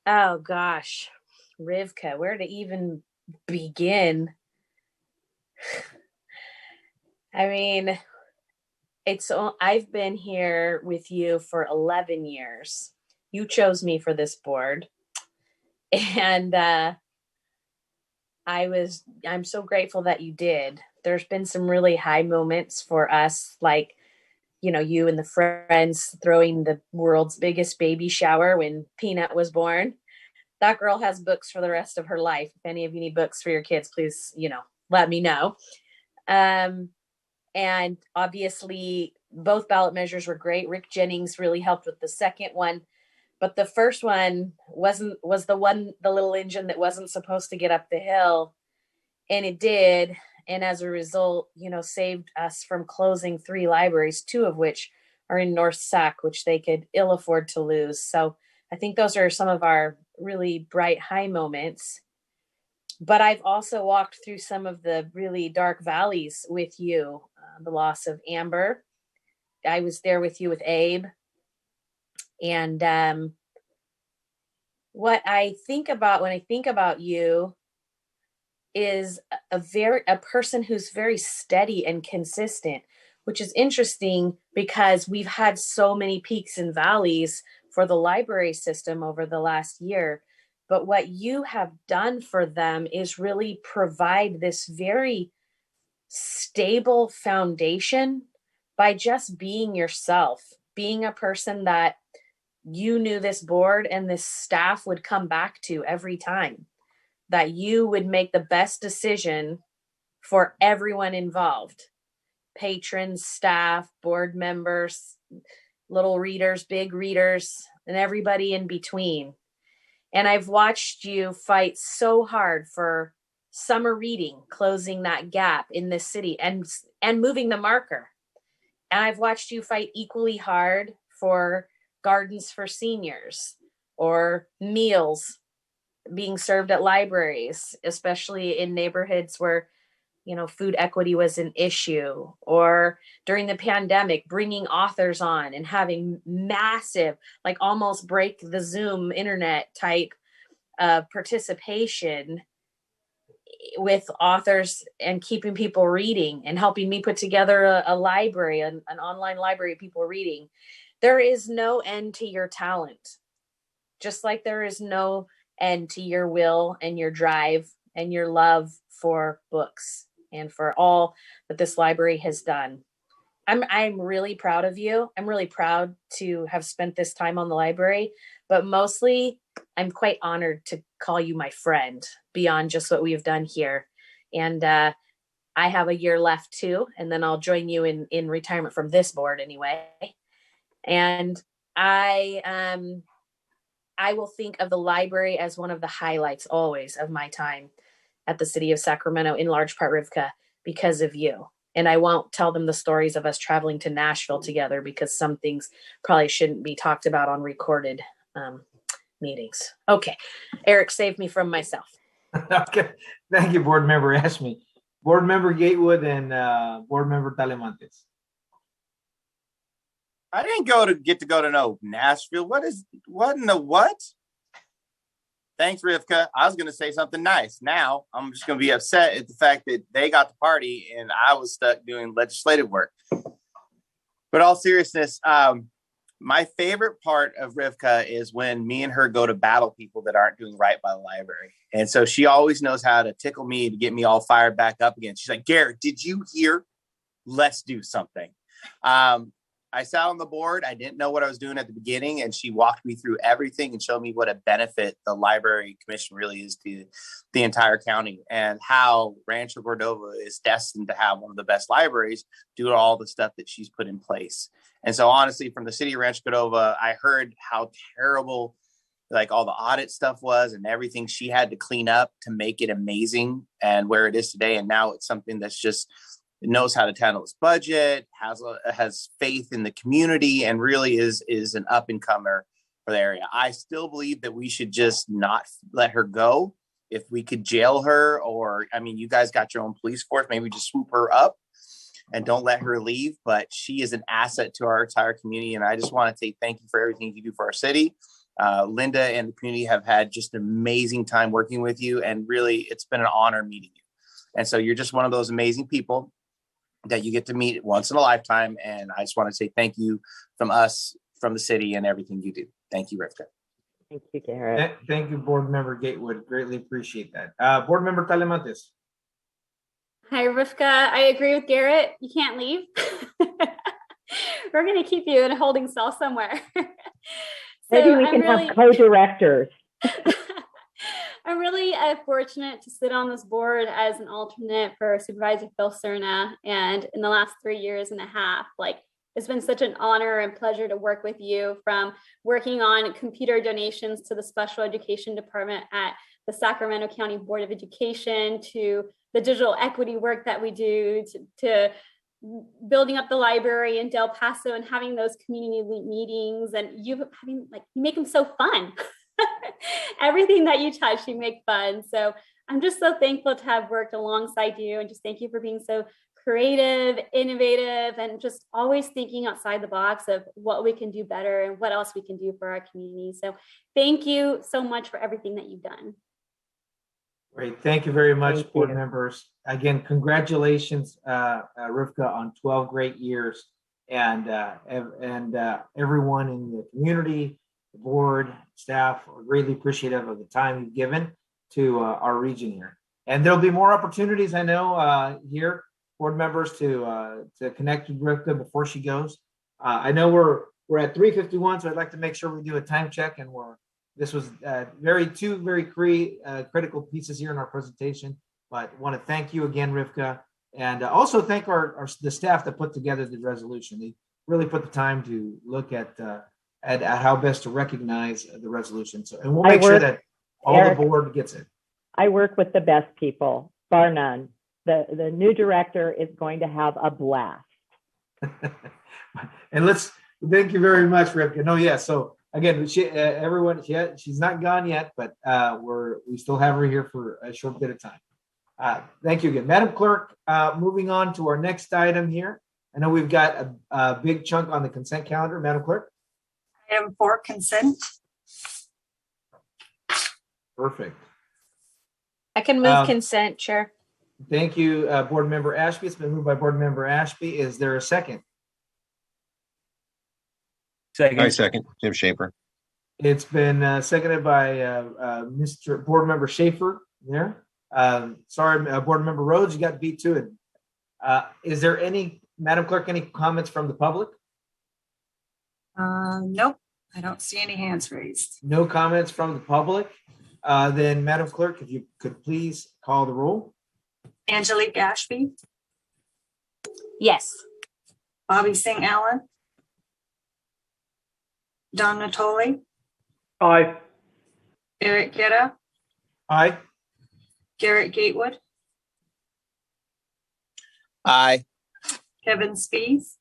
Oh gosh, Rivka, where to even begin? I mean, I've been here with you for 11 years. You chose me for this board, and I'm so grateful that you did. There's been some really high moments for us, like you and the friends throwing the world's biggest baby shower when Peanut was born. That girl has books for the rest of her life. If any of you need books for your kids, please, let me know. And obviously both ballot measures were great. Rick Jennings really helped with the second one, but the first one was the little engine that wasn't supposed to get up the hill, and it did. And as a result, saved us from closing 3 libraries, 2 of which are in North Sac, which they could ill afford to lose. So I think those are some of our really bright high moments. But I've also walked through some of the really dark valleys with you. The loss of Amber. I was there with you with Abe. And what I think about when I think about you is a person who's very steady and consistent, which is interesting because we've had so many peaks and valleys for the library system over the last year. But what you have done for them is really provide this very stable foundation by just being yourself, being a person that you knew this board and this staff would come back to every time, that you would make the best decision for everyone involved, patrons, staff, board members, little readers, big readers, and everybody in between. And I've watched you fight so hard for summer reading, closing that gap in this city and moving the marker. And I've watched you fight equally hard for gardens for seniors, or meals being served at libraries, especially in neighborhoods where, food equity was an issue, or during the pandemic, bringing authors on and having massive, like almost break the Zoom internet type participation with authors and keeping people reading and helping me put together a library, an online library of people reading. There is no end to your talent, just like there is no end to your will and your drive and your love for books and for all that this library has done. I'm really proud of you. I'm really proud to have spent this time on the library, but mostly I'm quite honored to call you my friend beyond just what we've done here. And I have a year left too, and then I'll join you in retirement from this board anyway. And I will think of the library as one of the highlights always of my time at the city of Sacramento, in large part, Rivka, because of you. And I won't tell them the stories of us traveling to Nashville together, because some things probably shouldn't be talked about on recorded meetings. Okay. Eric saved me from myself. Okay. Thank you, Board Member Ashby. Board Member Gatewood and Board Member Talamantes. I didn't get to go to no Nashville. What in the what? Thanks, Rivka. I was going to say something nice. Now I'm just going to be upset at the fact that they got the party and I was stuck doing legislative work. But all seriousness, my favorite part of Rivka is when me and her go to battle people that aren't doing right by the library. And so she always knows how to tickle me to get me all fired back up again. She's like, Garrett, did you hear? Let's do something. I sat on the board. I didn't know what I was doing at the beginning, and she walked me through everything and showed me what a benefit the Library Commission really is to the entire county, and how Rancho Cordova is destined to have one of the best libraries due to all the stuff that she's put in place. And so honestly, from the city of Rancho Cordova, I heard how terrible like all the audit stuff was and everything she had to clean up to make it amazing and where it is today. And now it's something that's just knows how to handle its budget, has faith in the community, and really is an up and comer for the area. I still believe that we should just not let her go. If we could jail her, or you guys got your own police force, maybe just swoop her up and don't let her leave. But she is an asset to our entire community, and I just want to say thank you for everything you do for our city. Linda and the community have had just an amazing time working with you, and really it's been an honor meeting you. And so you're just one of those amazing people that you get to meet once in a lifetime. And I just want to say thank you from us, from the city, and everything you do. Thank you, Rivka. Thank you, Garrett. Thank you, Board Member Gatewood. Greatly appreciate that. Board Member Talamantes. Hi, Rivka. I agree with Garrett. You can't leave. We're going to keep you in a holding cell somewhere. Maybe we can have co-directors. I'm really fortunate to sit on this board as an alternate for Supervisor Phil Cerna. And in the last 3 years and a half, it's been such an honor and pleasure to work with you, from working on computer donations to the special education department at the Sacramento County Board of Education, to the digital equity work that we do, to building up the library in Del Paso and having those community meetings. And you make them so fun. Everything that you touch, you make fun. So I'm just so thankful to have worked alongside you, and just thank you for being so creative, innovative, and just always thinking outside the box of what we can do better and what else we can do for our community. So thank you so much for everything that you've done. Great. Thank you very much, board members. Again, congratulations, Rivka, on 12 great years, and everyone in the community, the board, staff are greatly appreciative of the time you've given to our region here. And there'll be more opportunities, I know, here, board members, to connect with Rivka before she goes. I know we're at 3:51, so I'd like to make sure we do a time check, and this was two very critical pieces here in our presentation. But want to thank you again, Rivka, and also thank the staff that put together the resolution. They really put the time to look at how best to recognize the resolution. So, and we'll make sure that all the board gets it. I work with the best people, bar none. The new director is going to have a blast. And thank you very much, Rivka. No, yeah. So again, everyone, she's not gone yet, but we still have her here for a short bit of time. Thank you again. Madam Clerk, moving on to our next item here. I know we've got a big chunk on the consent calendar. Madam Clerk. Item 4, consent. Perfect. I can move consent, Chair. Thank you, Board Member Ashby. It's been moved by Board Member Ashby. Is there a second? Second. I second, Tim Schaefer. It's been seconded by Mr. Board Member Schaefer there. Sorry, Board Member Rhodes, you got beat to it. Is there any, Madam Clerk, any comments from the public? Nope, I don't see any hands raised. No comments from the public. Then, Madam Clerk, if you could please call the roll. Angelique Ashby, Yes. Bobby Singh Allen, Don Natoli, Aye. Eric Guerra, Aye. Garrett Gatewood, Aye. Kevin Spies,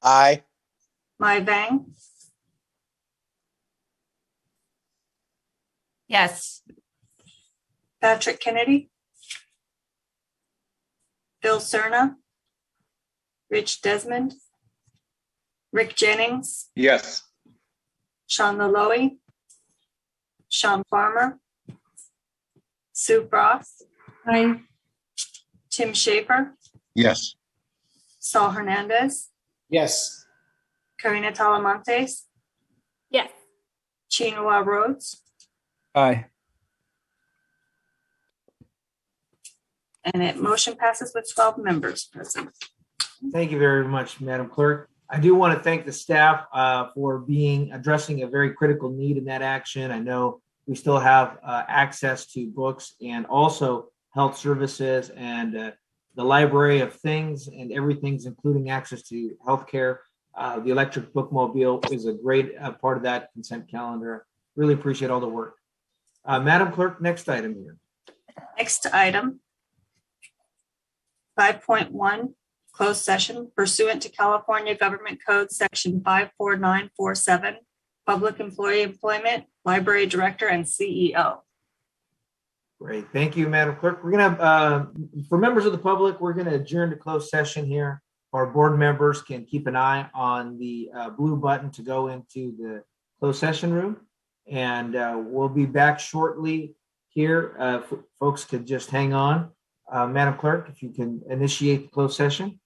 Aye. Mai Vang, Yes. Patrick Kennedy, Phil Cerna, Rich Desmond, Rick Jennings, Yes. Sean Malloy, Sean Farmer, Sue Frost, Aye. Tim Schaefer, Yes. Saul Hernandez, Yes. Karina Talamontes, Yes. Chinua Rhodes, Aye. and it motion passes with 12 members present. Thank you very much, Madam Clerk. I do want to thank the staff for addressing a very critical need in that action. I know we still have access to books and also health services and the library of things and everything's including access to healthcare. The electric bookmobile is a great part of that consent calendar. Really appreciate all the work. Madam Clerk, next item here. Next item, 5.1, closed session pursuant to California Government Code Section 54947, Public Employee Employment, Library Director, and CEO. Great. Thank you, Madam Clerk. We're going to, for members of the public, we're going to adjourn to closed session here. Our board members can keep an eye on the blue button to go into the closed session room. And we'll be back shortly here. Folks could just hang on. Madam Clerk, if you can initiate the closed session.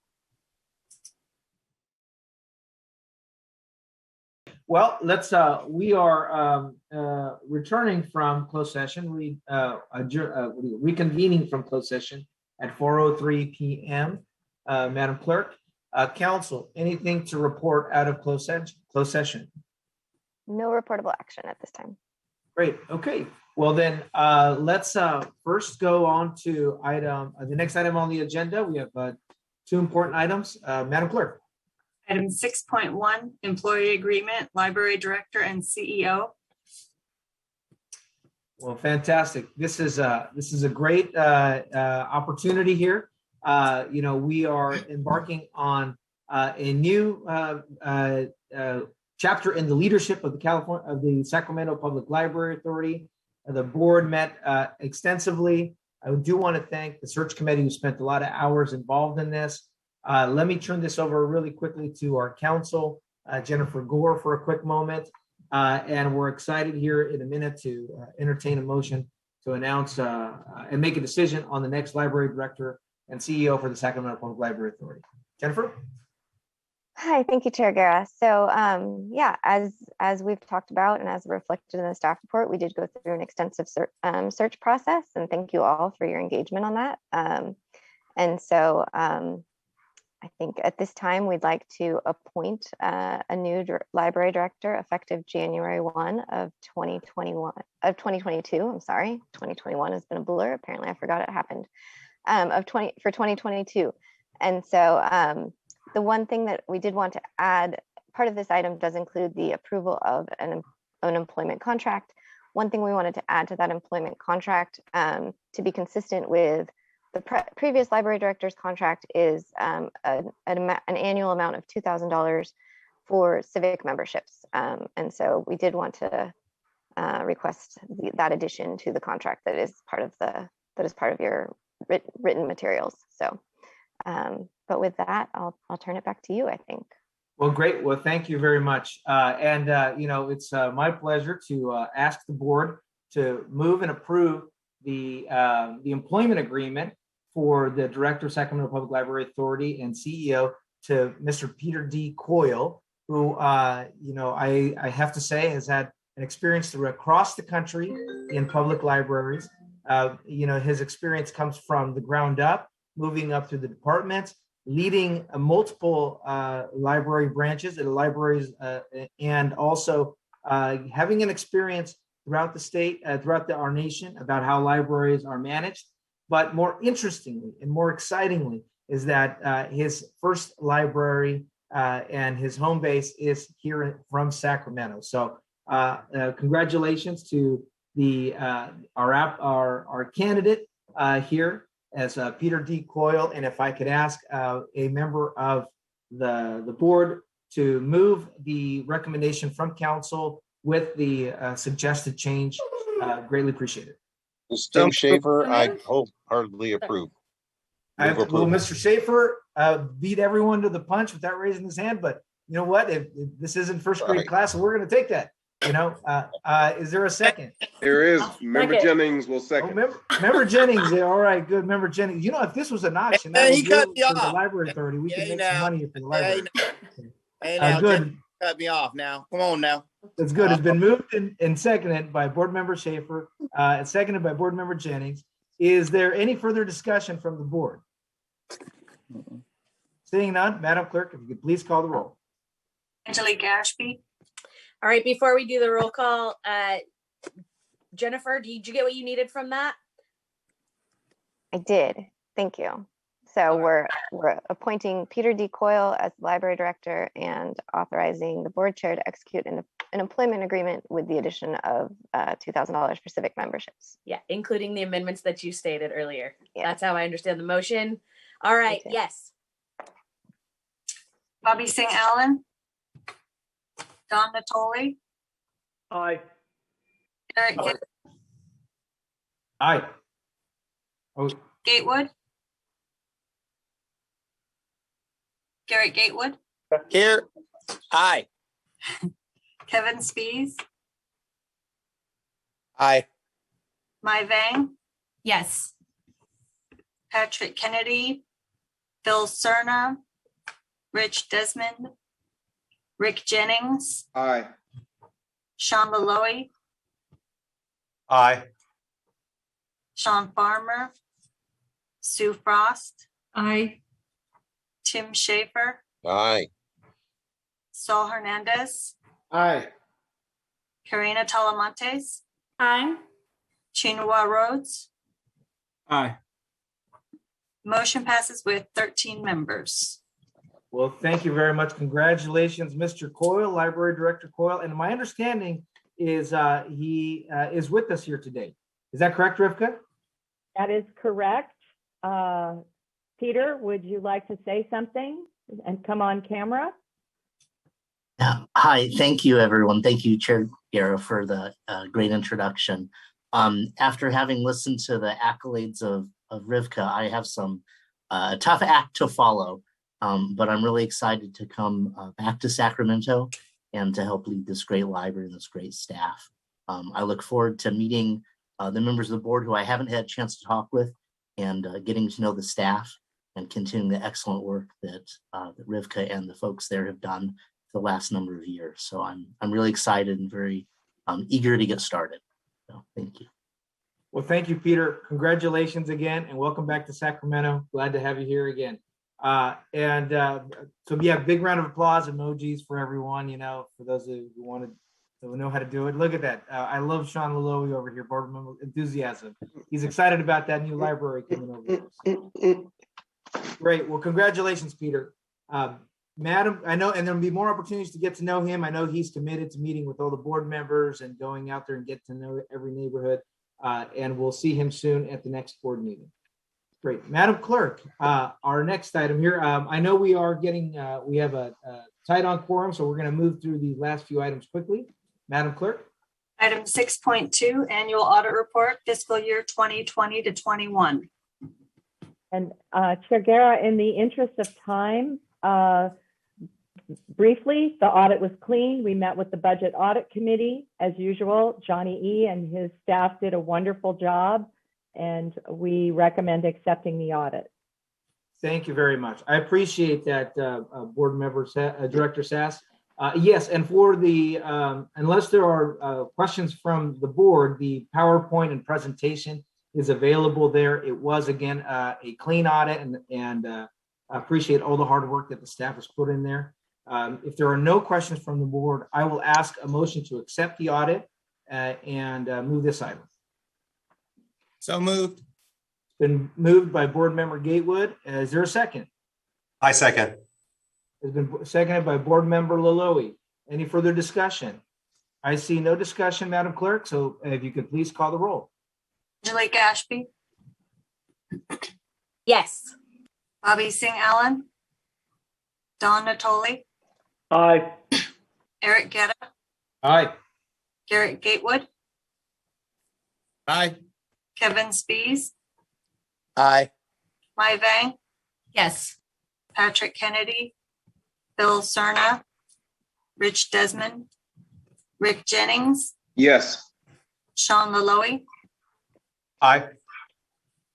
Well, we are returning from closed session, reconvening from closed session at 4:03 p.m. Madam Clerk, Council, anything to report out of closed session? No reportable action at this time. Great. Okay. Well, then let's first go on to the next item on the agenda. We have two important items. Madam Clerk. Item 6.1, employee agreement, library director and CEO. Well, fantastic. This is a great opportunity here. We are embarking on a new chapter in the leadership of the Sacramento Public Library Authority. The board met extensively. I do want to thank the search committee who spent a lot of hours involved in this. Let me turn this over really quickly to our counsel, Jennifer Gore, for a quick moment. And we're excited here in a minute to entertain a motion to announce and make a decision on the next library director and CEO for the Sacramento Public Library Authority. Jennifer? Hi, thank you, Chair Guerra. So yeah, as we've talked about and as reflected in the staff report, we did go through an extensive search process, and thank you all for your engagement on that. And so I think at this time, we'd like to appoint a new library director effective January 1 of 2022. I'm sorry, 2021 has been a blur. Apparently I forgot it happened for 2022. And so the one thing that we did want to add, part of this item does include the approval of an employment contract. One thing we wanted to add to that employment contract to be consistent with the previous library director's contract is an annual amount of $2,000 for civic memberships. And so we did want to request that addition to the contract that is part of your written materials. So, but with that, I'll turn it back to you, I think. Well, great. Well, thank you very much. It's my pleasure to ask the board to move and approve the employment agreement for the Director of Sacramento Public Library Authority and CEO to Mr. Peter D. Coyle, who, I have to say has had an experience across the country in public libraries. His experience comes from the ground up, moving up through the departments, leading multiple library branches at libraries, and also having an experience throughout the state, throughout our nation, about how libraries are managed. But more interestingly and more excitingly is that his first library and his home base is here from Sacramento. So congratulations to our candidate here as Peter D. Coyle. And if I could ask a member of the board to move the recommendation from council with the suggested change, greatly appreciated. Tim Schaefer, I wholeheartedly approve. Well, Mr. Schaefer beat everyone to the punch without raising his hand, but you know what? If this isn't first grade class, so we're going to take that. Is there a second? There is. Member Jennings will second. Member Jennings, yeah, all right, good. Member Jennings, if this was an auction, that was good for the library authority. We could make some money for the library. Good. Cut me off now. Come on now. That's good. It's been moved and seconded by Board Member Schaefer, and seconded by Board Member Jennings. Is there any further discussion from the board? Seeing none, Madam Clerk, if you could please call the roll. Angelique Ashby. All right, before we do the roll call, Jennifer, did you get what you needed from that? I did. Thank you. So we're appointing Peter D. Coyle as library director and authorizing the board chair to execute an employment agreement with the addition of $2,000 for civic memberships. Yeah, including the amendments that you stated earlier. Yeah. That's how I understand the motion. All right, okay. Yes. Bobby Singh Allen. Don Natoli. Aye. Eric Aye. Gatewood. Garrett Gatewood. Here. Aye. Kevin Spees. Aye. Mai Vang. Yes. Patrick Kennedy. Phil Cerna. Rich Desmond. Rick Jennings. Aye. Sean Malloy. Aye. Sean Farmer. Sue Frost. Aye. Tim Schaefer. Aye. Saul Hernandez. Aye. Karina Talamontes. Aye. Chinua Rhodes. Aye. Motion passes with 13 members. Well, thank you very much. Congratulations, Mr. Coyle, Library Director Coyle. And my understanding is he is with us here today. Is that correct, Rivka? That is correct. Peter, would you like to say something and come on camera? Hi, thank you, everyone. Thank you, Chair Guerra, for the great introduction. After having listened to the accolades of Rivka, I have some tough act to follow, but I'm really excited to come back to Sacramento and to help lead this great library and this great staff. I look forward to meeting the members of the board who I haven't had a chance to talk with, and getting to know the staff and continuing the excellent work that Rivka and the folks there have done the last number of years. So I'm really excited and very eager to get started. So thank you. Well, thank you, Peter. Congratulations again, and welcome back to Sacramento. Glad to have you here again. So yeah, big round of applause, emojis for everyone, for those who who know how to do it. Look at that. I love Sean Laloe over here, board member enthusiasm. He's excited about that new library coming over. Great. Well, congratulations, Peter. Madam, I know, and there'll be more opportunities to get to know him. I know he's committed to meeting with all the board members and going out there and get to know every neighborhood. And we'll see him soon at the next board meeting. Great. Madam Clerk, our next item here, I know we are getting, we have a tight on quorum, so we're going to move through these last few items quickly. Madam Clerk. Item 6.2, annual audit report, fiscal year 2020 to 21. And Chair Guerra, in the interest of time, briefly, the audit was clean. We met with the Budget Audit Committee as usual. Johnny E. and his staff did a wonderful job, and we recommend accepting the audit. Thank you very much. I appreciate that, Board Member Director Sass. Yes, and for the, unless there are questions from the board, the PowerPoint and presentation is available there. It was, again, a clean audit, and I appreciate all the hard work that the staff has put in there. If there are no questions from the board, I will ask a motion to accept the audit and move this item. So moved. Been moved by Board Member Gatewood. Is there a second? I second. Has been seconded by Board Member Laloe. Any further discussion? I see no discussion, Madam Clerk, so if you could please call the roll. Angelique Ashby, Yes. Bobby Singh Allen, Don Natoli, Aye. Eric Guerra, Aye. Garrett Gatewood, Aye. Kevin Spees, Aye. Mai Vang, Yes. Patrick Kennedy, Bill Cerna, Rich Desmond, Rick Jennings, Yes. Sean Laloe, Aye.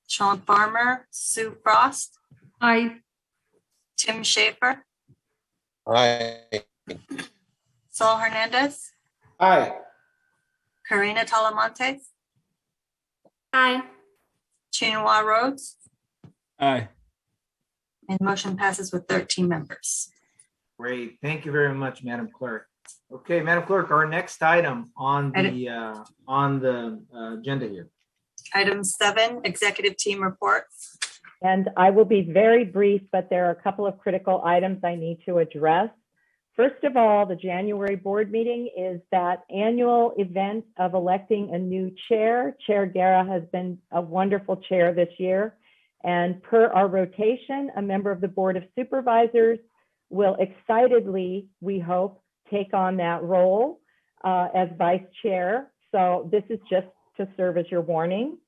Sean Farmer, Sue Frost, Aye. Tim Schaefer, Aye. Saul Hernandez, Aye. Karina Talamontes, Aye. Chinua Rhodes, Aye. and motion passes with 13 members. Great. Thank you very much, Madam Clerk. Okay, Madam Clerk, our next item on the agenda here. Item 7, executive team report. And I will be very brief, but there are a couple of critical items I need to address. First of all, the January board meeting is that annual event of electing a new chair. Chair Guerra has been a wonderful chair this year. And per our rotation, a member of the Board of Supervisors will excitedly, we hope, take on that role as vice chair. So this is just to serve as your warning.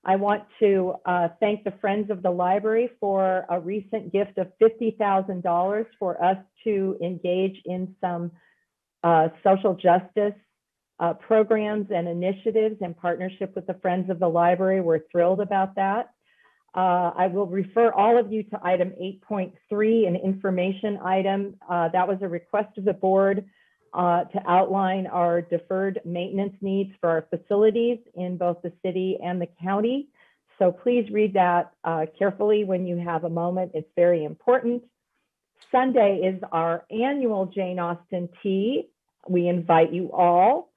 I want to thank the Friends of the Library for a recent gift of $50,000 for us to engage in some social justice programs and initiatives in partnership with the Friends of the Library. We're thrilled about that. I will refer all of you to item 8.3, an information item. That was a request of the board to outline our deferred maintenance needs for our facilities in both the city and the county. So please read that carefully when you have a moment. It's very important. Sunday is our annual Jane Austen Tea. We invite you all.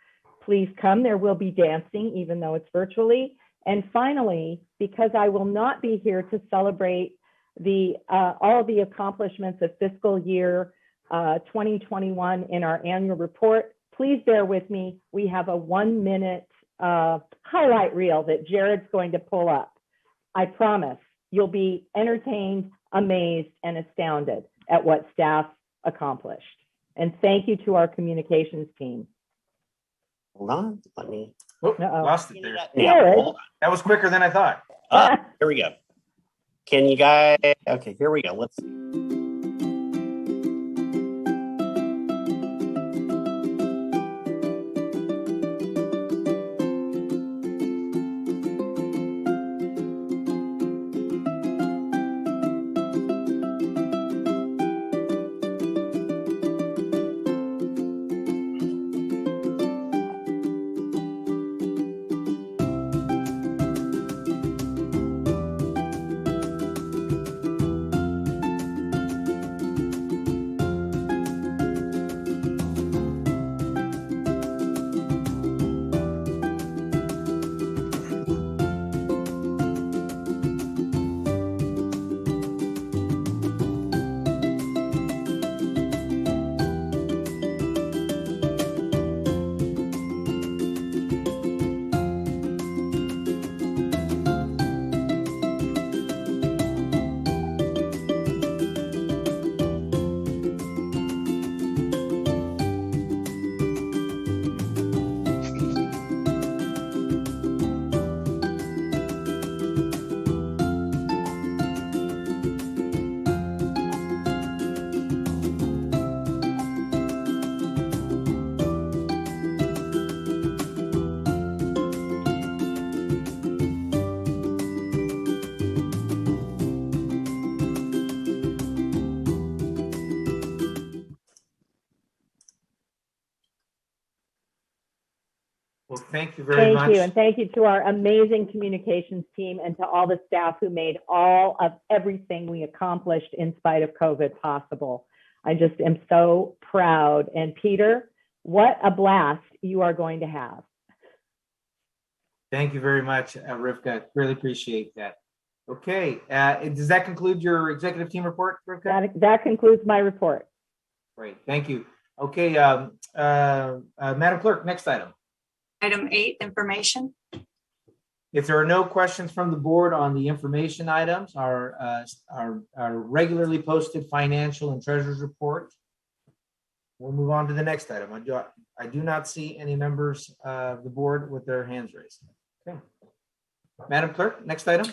Please come. There will be dancing, even though it's virtually. And finally, because I will not be here to celebrate all the accomplishments of fiscal year 2021 in our annual report, please bear with me. We have a 1-minute highlight reel that Jared's going to pull up. I promise you'll be entertained, amazed, and astounded at what staff accomplished. And thank you to our communications team. Hold on, let me. Oh, lost it there. Yeah, hold on. That was quicker than I thought. Here we go. Can you guys? Okay, here we go. Let's see. Well, thank you very much. Thank you. And thank you to our amazing communications team and to all the staff who made all of everything we accomplished in spite of COVID possible. I just am so proud. And Peter, what a blast you are going to have. Thank you very much, Rivka. Really appreciate that. Okay, does that conclude your executive team report, Rivka? That concludes my report. Great, thank you. Okay, Madam Clerk, next item. Item 8, information. If there are no questions from the board on the information items, our regularly posted financial and treasurer's report, we'll move on to the next item. I do not see any members of the board with their hands raised. Okay. Madam Clerk, next item.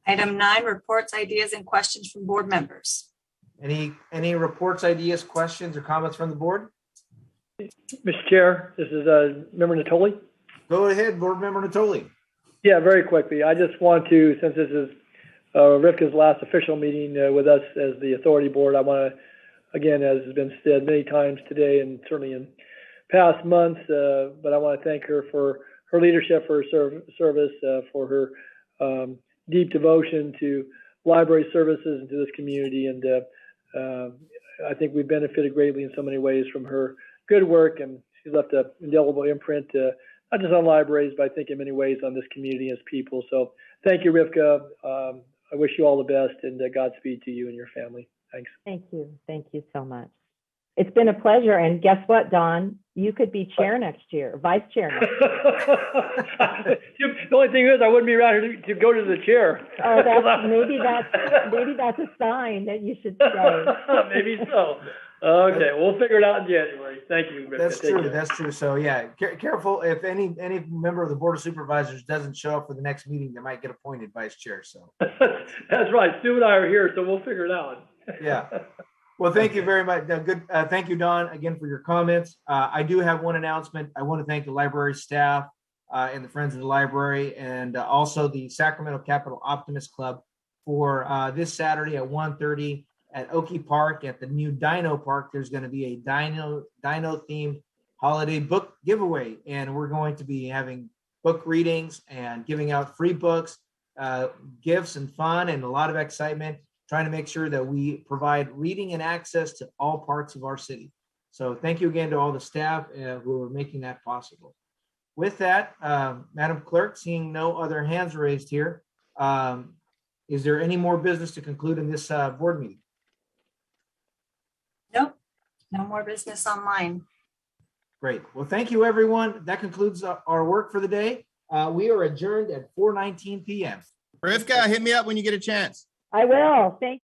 Item 9, reports, ideas, and questions from board members. Any reports, ideas, questions, or comments from the board? Mr. Chair, this is Member Natoli. Go ahead, Board Member Natoli. Yeah, very quickly. I just want to, since this is Rivka's last official meeting with us as the authority board, I want to, again, as has been said many times today and certainly in past months, but I want to thank her for her leadership, for her service, for her deep devotion to library services and to this community. And I think we benefited greatly in so many ways from her good work, and she's left an indelible imprint, not just on libraries, but I think in many ways on this community as people. So thank you, Rivka. I wish you all the best, and Godspeed to you and your family. Thanks. Thank you. Thank you so much. It's been a pleasure. And guess what, Don? You could be chair next year, vice chair next year. The only thing is I wouldn't be around here to go to the chair. Oh, maybe that's a sign that you should stay. Maybe so. Okay, we'll figure it out in January. Thank you, Rivka. That's true. That's true. So yeah, careful. If any member of the Board of Supervisors doesn't show up for the next meeting, they might get appointed vice chair. So that's right. Stu and I are here, so we'll figure it out. Yeah. Well, thank you very much. Good. Thank you, Don, again for your comments. I do have one announcement. I want to thank the library staff and the Friends of the Library, and also the Sacramento Capital Optimist Club for this Saturday at 1:30 at Oakey Park at the new Dino Park. There's going to be a Dino themed holiday book giveaway, and we're going to be having book readings and giving out free books, gifts and fun, and a lot of excitement, trying to make sure that we provide reading and access to all parts of our city. So thank you again to all the staff who are making that possible. With that, Madam Clerk, seeing no other hands raised here, is there any more business to conclude in this board meeting? Nope, no more business online. Great. Well, thank you, everyone. That concludes our work for the day. We are adjourned at 4:19 p.m. Rivka, hit me up when you get a chance. I will. Thank you.